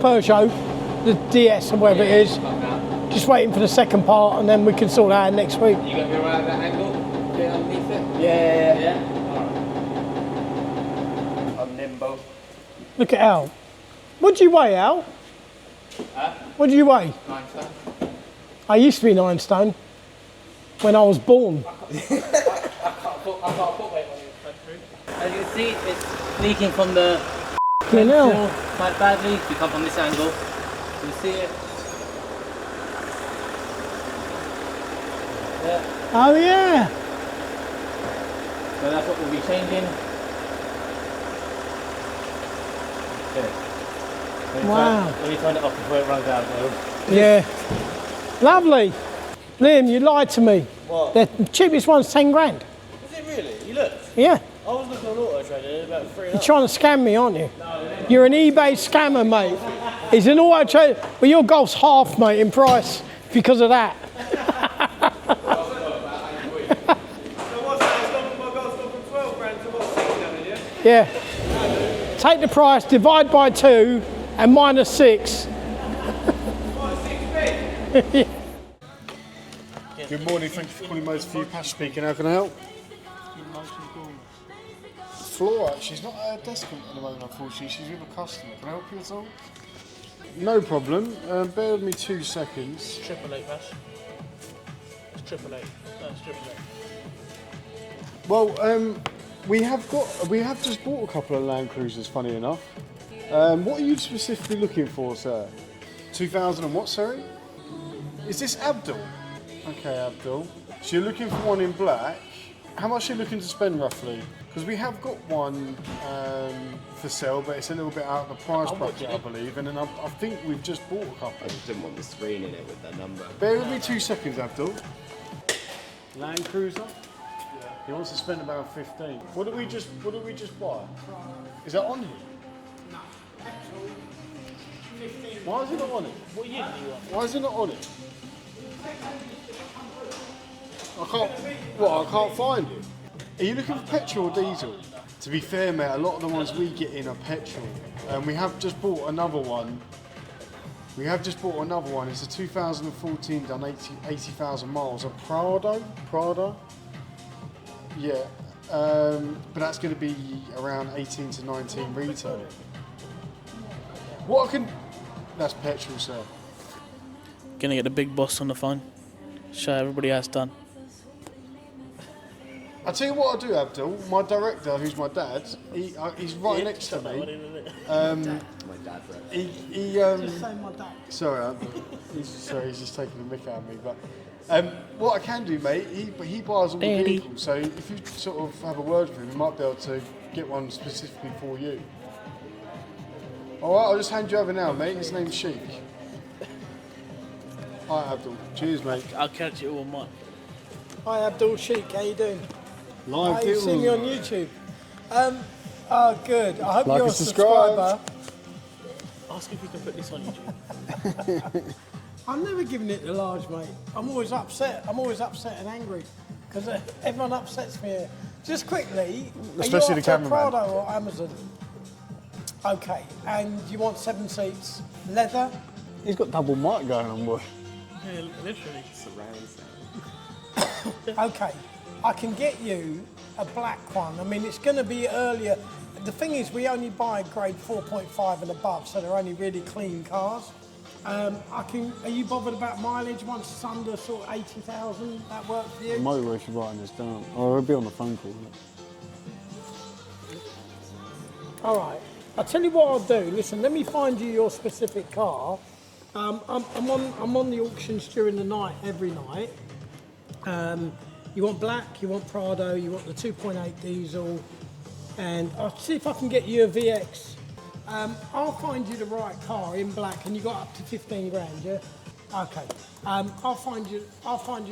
B: Peugeot, the DS or whatever it is. Just waiting for the second part, and then we can sort that out next week.
K: You got to be right at that angle? Get underneath it?
E: Yeah.
K: Alright. I'm nimble.
B: Look at Al. What do you weigh, Al?
K: Huh?
B: What do you weigh?
K: 9 stone.
B: I used to be 9 stone when I was born.
K: I can't put weight on it. As you can see, it's leaking from the
B: hell.
K: quite badly. If you come from this angle, you see it. Yeah.
B: Oh yeah.
K: So that's what we'll be changing. Okay.
B: Wow.
K: Let me turn it off before it runs out.
B: Yeah. Lovely. Liam, you lied to me.
I: What?
B: The cheapest one's 10 grand.
I: Is it really? You look.
B: Yeah.
I: I was looking on Auto Trader about 3
B: You're trying to scam me, aren't you? You're an eBay scammer, mate. He's an auto trader. Well, your golf's half, mate, in price because of that. Yeah. Take the price, divide by 2, and minus 6.
J: Good morning, thank you for calling Motor for You. Pash speaking, how can I help? Flora, she's not at her desk at the moment, unfortunately. She's with a customer. Can I help you at all? No problem. Bear with me 2 seconds.
I: 888, Pash. It's 888. No, it's 888.
J: Well, we have just bought a couple of Land Cruisers, funny enough. What are you specifically looking for, sir? 2000 and what, sorry? Is this Abdul? Okay, Abdul. So you're looking for one in black. How much are you looking to spend roughly? Because we have got one for sale, but it's a little bit out of the price bracket, I believe. And then I think we've just bought a couple.
E: I just didn't want the screen in it with the number.
J: Bear with me 2 seconds, Abdul. Land Cruiser. He wants to spend about 15. What did we just buy? Is that on here?
B: No.
J: Why is it not on it?
I: What year do you want?
J: Why is it not on it? I can't find it. Are you looking for petrol or diesel? To be fair, mate, a lot of the ones we get in are petrol. And we have just bought another one. It's a 2014 done 80,000 miles. A Prado? Yeah. But that's going to be around 18 to 19 retail. That's petrol, sir.
I: Gonna get the big boss on the phone. Show everybody how it's done.
J: I'll tell you what I'll do, Abdul. My director, who's my dad, he's right next to me.
E: My dad, right?
B: Just say my dad.
J: Sorry, Abdul. He's just taking the mick out of me. But what I can do, mate, he buys all the vehicles. So if you sort of have a word with him, he might be able to get one specifically for you. All right, I'll just hand you over now, mate. His name's Sheik. Hi, Abdul. Cheers, mate.
I: I'll catch you all mine.
B: Hi, Abdul Sheik. How you doing?
J: Live
B: You've seen me on YouTube. Good. I hope
J: Like
B: you're a
J: and subscribe.
B: subscriber.
I: Ask if you can put this on YouTube.
B: I'm never giving it the large, mate. I'm always upset and angry because everyone upsets me here. Just quickly,
J: Especially
B: are you
J: the
B: after
J: cameraman.
B: Prado or Amazon? Okay, and you want 7 seats, leather?
J: He's got double mic going on, boy.
I: Yeah, literally.
E: Surround sound.
B: Okay, I can get you a black one. I mean, it's going to be earlier. The thing is, we only buy grade 4.5 and above, so they're only really clean cars. Are you bothered about mileage once it's under sort of 80,000? That work for you?
J: Motorway should writing this down. Or it'll be on the phone call.
B: All right. I'll tell you what I'll do. Listen, let me find you your specific car. I'm on the auctions during the night, every night. You want black, you want Prado, you want the 2.8 diesel, and I'll see if I can get you a VX. I'll find you the right car in black, and you got up to 15 grand, yeah? Okay. I'll find you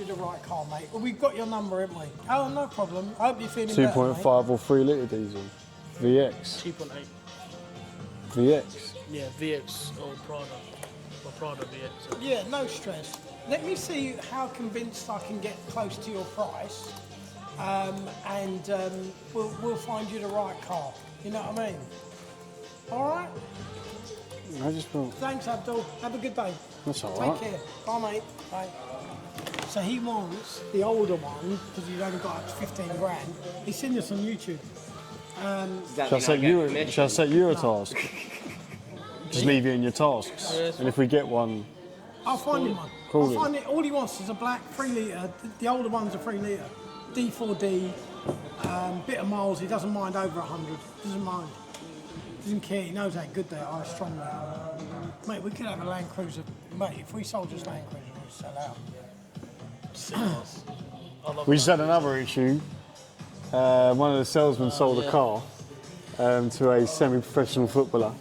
B: the right car, mate. Well, we've got your number, haven't we? Oh, no problem. I hope you're feeling better,
J: 2.5 or 3 litre diesel. VX.
I: 2.8.
J: VX.
I: Yeah, VX or Prado. Or Prado VX.
B: Yeah, no stress. Let me see how convinced I can get close to your price, and we'll find you the right car. You know what I mean? All right?
J: I just will.
B: Thanks, Abdul. Have a good day.
J: That's all
B: Take
J: right.
B: care. Bye, mate. Bye. So he wants the older one because he's only got up to 15 grand. He's seen this on YouTube.
J: Shall I set you a task? Just leave you in your tasks. And if we get one,
B: I'll find him one.
J: Call
B: I'll
J: him.
B: find it. All he wants is a black 3 litre. The older one's a 3 litre. D4D, Bit of miles, he doesn't mind over 100. Doesn't mind. Doesn't care, he knows how good they are, how strong they are. Mate, we could have a Land Cruiser. Mate, if we sold just Land Cruiser, we'd sell out.
J: We just had another issue. One of the salesmen sold a car to a semi-professional footballer.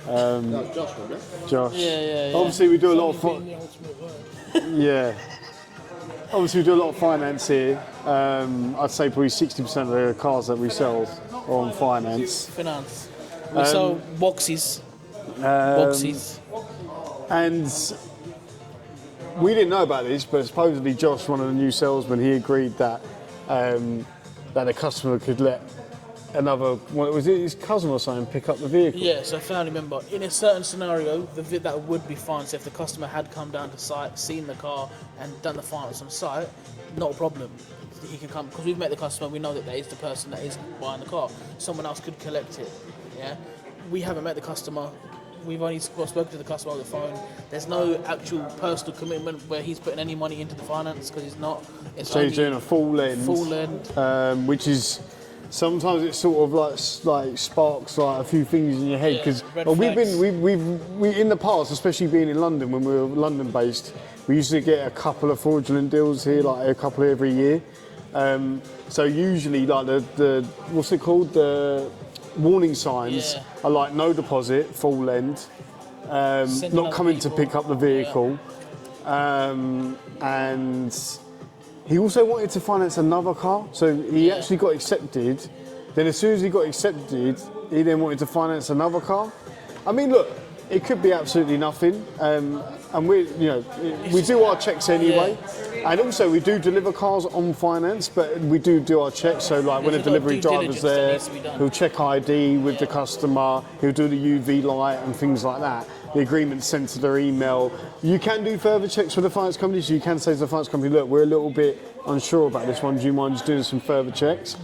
D: Josh, wasn't it?
J: Josh.
I: Yeah.
J: Obviously, we do a lot of
B: Being the ultimate word.
J: yeah. Obviously, we do a lot of finance here. I'd say probably 60% of the cars that we sell are on finance.
I: Finance. We sell boxes.
J: And we didn't know about this, but supposedly Josh, one of the new salesmen, he agreed that that a customer could let was it his cousin or something, pick up the vehicle?
I: Yeah, so family member. In a certain scenario, that would be fine. So if the customer had come down to site, seen the car, and done the finance on site, not a problem. He can come, because we've met the customer, we know that is the person that is buying the car. Someone else could collect it. Yeah, we haven't met the customer. We've only spoken to the customer on the phone. There's no actual personal commitment where he's putting any money into the finance, because he's not.
J: So he's doing a full lend. Which is sometimes it sort of like sparks like a few things in your head, because we've in the past, especially being in London when we were London based, we used to get a couple of fraudulent deals here, like a couple every year. So usually like the what's it called, the warning signs are like no deposit, full lend, not coming to pick up the vehicle, and he also wanted to finance another car, so he actually got accepted. Then as soon as he got accepted, he then wanted to finance another car. I mean, look, it could be absolutely nothing, and we do our checks anyway, and also we do deliver cars on finance, but we do our checks. So like when a delivery driver's there, he'll check ID with the customer, he'll do the UV light and things like that. The agreement's sent to their email. You can do further checks with the finance company, so you can say to the finance company, look, we're a little bit unsure about this one, do you mind just doing some further checks?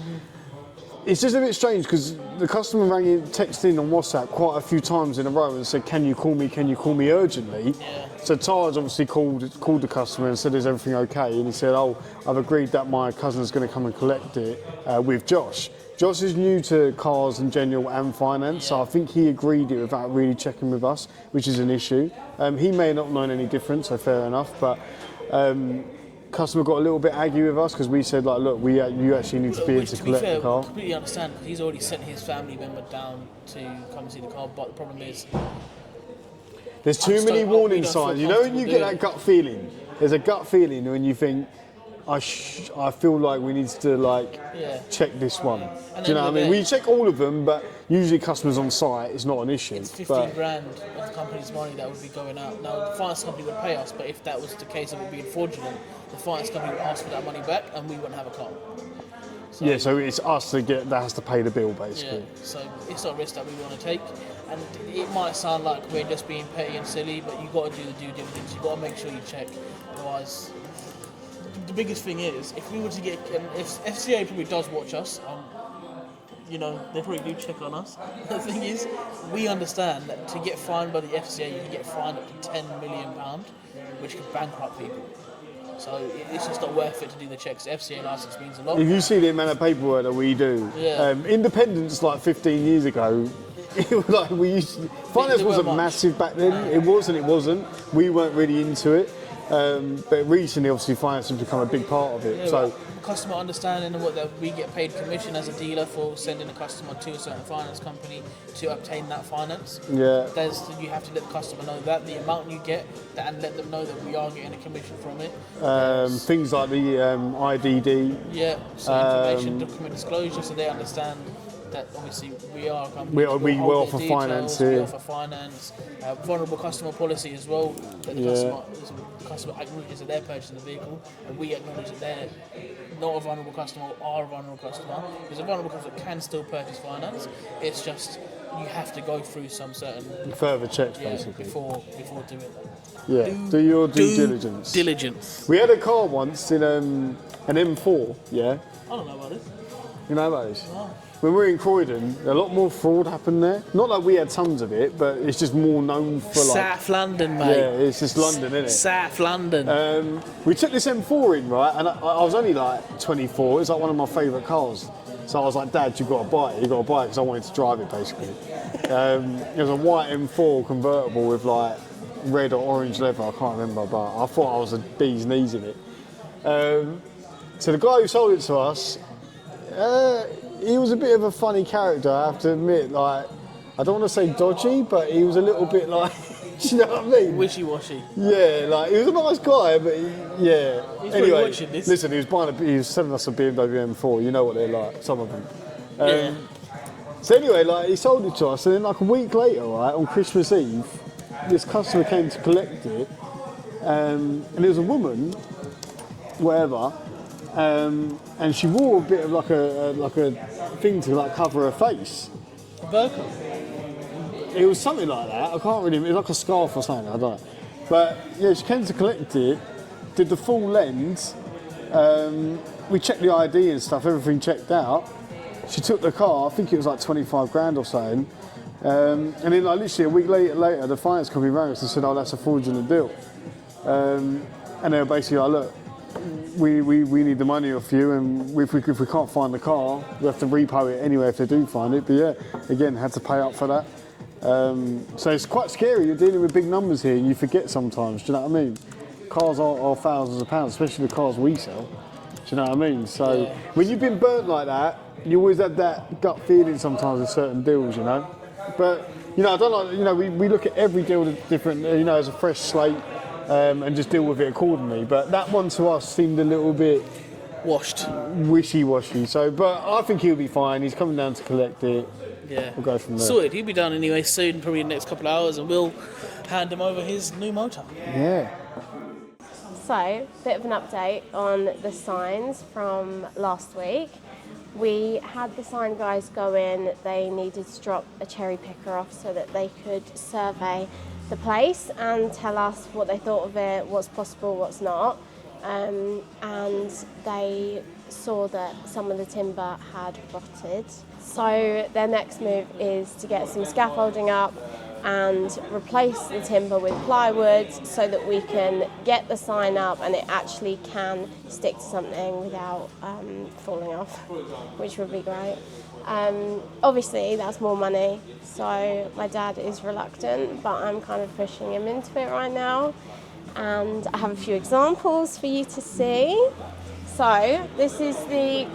J: It's just a bit strange because the customer texted in on WhatsApp quite a few times in a row and said, can you call me urgently? So Taj obviously called the customer and said, is everything okay? And he said, oh, I've agreed that my cousin's going to come and collect it with Josh. Josh is new to cars in general and finance, so I think he agreed it without really checking with us, which is an issue. He may not have known any difference, so fair enough, but customer got a little bit aggy with us because we said, like, look, you actually need to be able to collect the car.
I: I completely understand, because he's already sent his family member down to come see the car, but the problem is
J: there's too many warning signs. You know when you get that gut feeling? There's a gut feeling when you think, I feel like we need to check this one. Do you know what I mean? We check all of them, but usually customers on site, it's not an issue.
I: It's 15 grand of the company's money that would be going out. Now the finance company would pay us, but if that was the case of it being fraudulent, the finance company would ask for that money back, and we wouldn't have a car.
J: So it's us that has to pay the bill, basically.
I: Yeah, so it's not a risk that we want to take. And it might sound like we're just being petty and silly, but you've got to do the due diligence. You've got to make sure you check. Otherwise, the biggest thing is, if we were to get, if FCA probably does watch us, they probably do check on us. The thing is, we understand that to get fined by the FCA, you can get fined up to £10 million, which could bankrupt people. So it's just not worth it to do the checks. FCA license means a lot.
J: If you see the amount of paperwork that we do, independence like 15 years ago, finance wasn't massive back then. It was and it wasn't. We weren't really into it. But recently, obviously, finance has become a big part of it.
I: Yeah, so customer understanding of that we get paid commission as a dealer for sending a customer to a certain finance company to obtain that finance.
J: Yeah.
I: You have to let the customer know that the amount you get, and let them know that we are getting a commission from it.
J: Things like the IDD.
I: Yeah. So information document disclosure, so they understand that obviously we are a company.
J: We offer finance here.
I: We offer finance, vulnerable customer policy as well. That the customer acknowledges that they're purchasing the vehicle, and we acknowledge that they're not a vulnerable customer or are a vulnerable customer. Because a vulnerable customer can still purchase finance. It's just you have to go through some certain
J: further checks basically
I: before doing that.
J: Yeah, do your due diligence. We had a car once in an M4. Yeah.
I: I don't know about this.
J: You know those? When we're in Croydon, a lot more fraud happened there. Not like we had tons of it, but it's just more known for like...
I: South London, mate.
J: Yeah, it's just London, isn't it?
I: South London.
J: We took this M4 in, right, and I was only like 24. It was like one of my favourite cars. So I was like, Dad, you've got to buy it. You've got to buy it because I wanted to drive it, basically. It was a white M4 convertible with like red or orange leather, I can't remember, but I thought I was a bee's knees in it. So the guy who sold it to us, he was a bit of a funny character, I have to admit. Like, I don't want to say dodgy, but he was a little bit like, do you know what I mean?
I: Wishy-washy.
J: Yeah, like, he was a nice guy, but yeah.
I: He's
J: anyway,
I: watching this.
J: listen, he was selling us a BMW M4, you know what they're like, some of them.
I: Yeah.
J: So anyway, like, he sold it to us, and then like a week later, right, on Christmas Eve, this customer came to collect it, and it was a woman, whatever, and she wore a bit of like a thing to like cover her face.
I: Burqa.
J: It was something like that. I can't really. It was like a scarf or something. I don't know. But yeah, she came to collect it. Did the full lens. We checked the ID and stuff. Everything checked out. She took the car. I think it was like 25 grand or something. And then like literally a week later, the finance company rang us and said, "Oh, that's a fraudulent deal." And they were basically like, "Look, we need the money off you, and if we can't find the car, we have to repo it anyway if they do find it." But yeah, again, had to pay up for that. So it's quite scary. You're dealing with big numbers here, and you forget sometimes. Do you know what I mean? Cars are thousands of pounds, especially the cars we sell. Do you know what I mean? So when you've been burnt like that, you always have that gut feeling sometimes with certain deals, you know. But you know, I don't like. You know, we look at every deal different. You know, as a fresh slate. And just deal with it accordingly. But that one to us seemed a little bit
I: washed,
J: wishy-washy. So, but I think he'll be fine. He's coming down to collect it.
I: Yeah,
J: we'll go from there.
I: Sorted. He'll be done anyway soon, probably in the next couple of hours, and we'll hand him over his new motor.
J: Yeah.
L: So, bit of an update on the signs from last week. We had the sign guys go in. They needed to drop a cherry picker off so that they could survey the place and tell us what they thought of it, what's possible, what's not. And they saw that some of the timber had rotted. So their next move is to get some scaffolding up and replace the timber with plywood so that we can get the sign up and it actually can stick to something without falling off, which would be great. Obviously that's more money, so my dad is reluctant, but I'm kind of pushing him into it right now, and I have a few examples for you to see. So this is the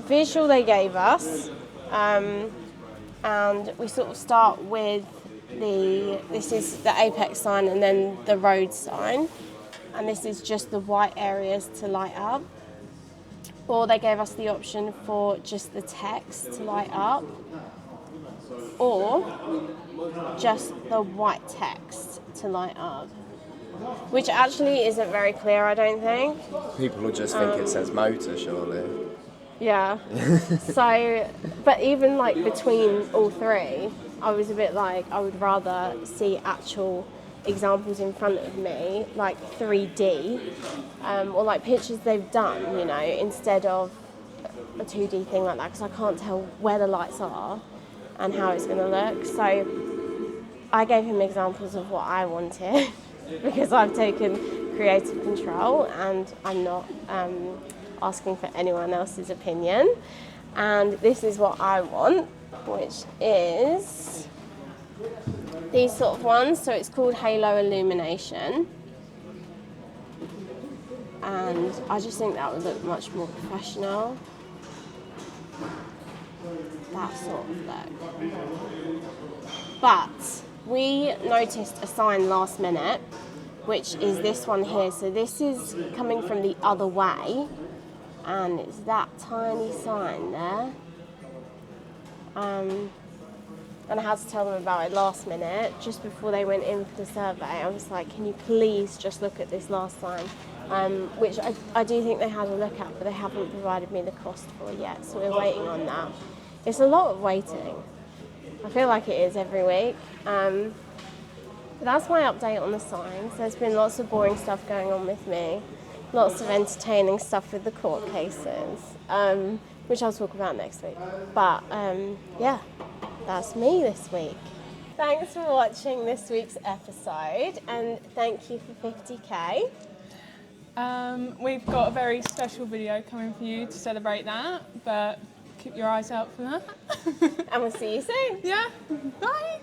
L: visual they gave us, and we sort of start with this is the apex sign and then the road sign, and this is just the white areas to light up. Or they gave us the option for just the text to light up, or just the white text to light up, which actually isn't very clear, I don't think.
E: People will just think it says motor, surely.
L: Yeah. So, but even like between all three, I was a bit like, I would rather see actual examples in front of me, like 3D, or like pictures they've done, you know, instead of a 2D thing like that, because I can't tell where the lights are and how it's going to look. So I gave him examples of what I wanted because I've taken creative control and I'm not asking for anyone else's opinion. And this is what I want, which is these sort of ones. So it's called halo illumination, and I just think that would look much more professional. That sort of look. But we noticed a sign last minute, which is this one here. So this is coming from the other way, and it's that tiny sign there. And I had to tell them about it last minute, just before they went in for the survey. I was like, can you please just look at this last sign? Which I do think they had a look at, but they haven't provided me the cost for it yet, so we're waiting on that. It's a lot of waiting. I feel like it is every week. But that's my update on the signs. There's been lots of boring stuff going on with me, lots of entertaining stuff with the court cases. which I'll talk about next week. But yeah, that's me this week. Thanks for watching this week's episode, and thank you for 50k.
M: We've got a very special video coming for you to celebrate that, but keep your eyes out for that.
L: And we'll see you soon.
M: Yeah, bye.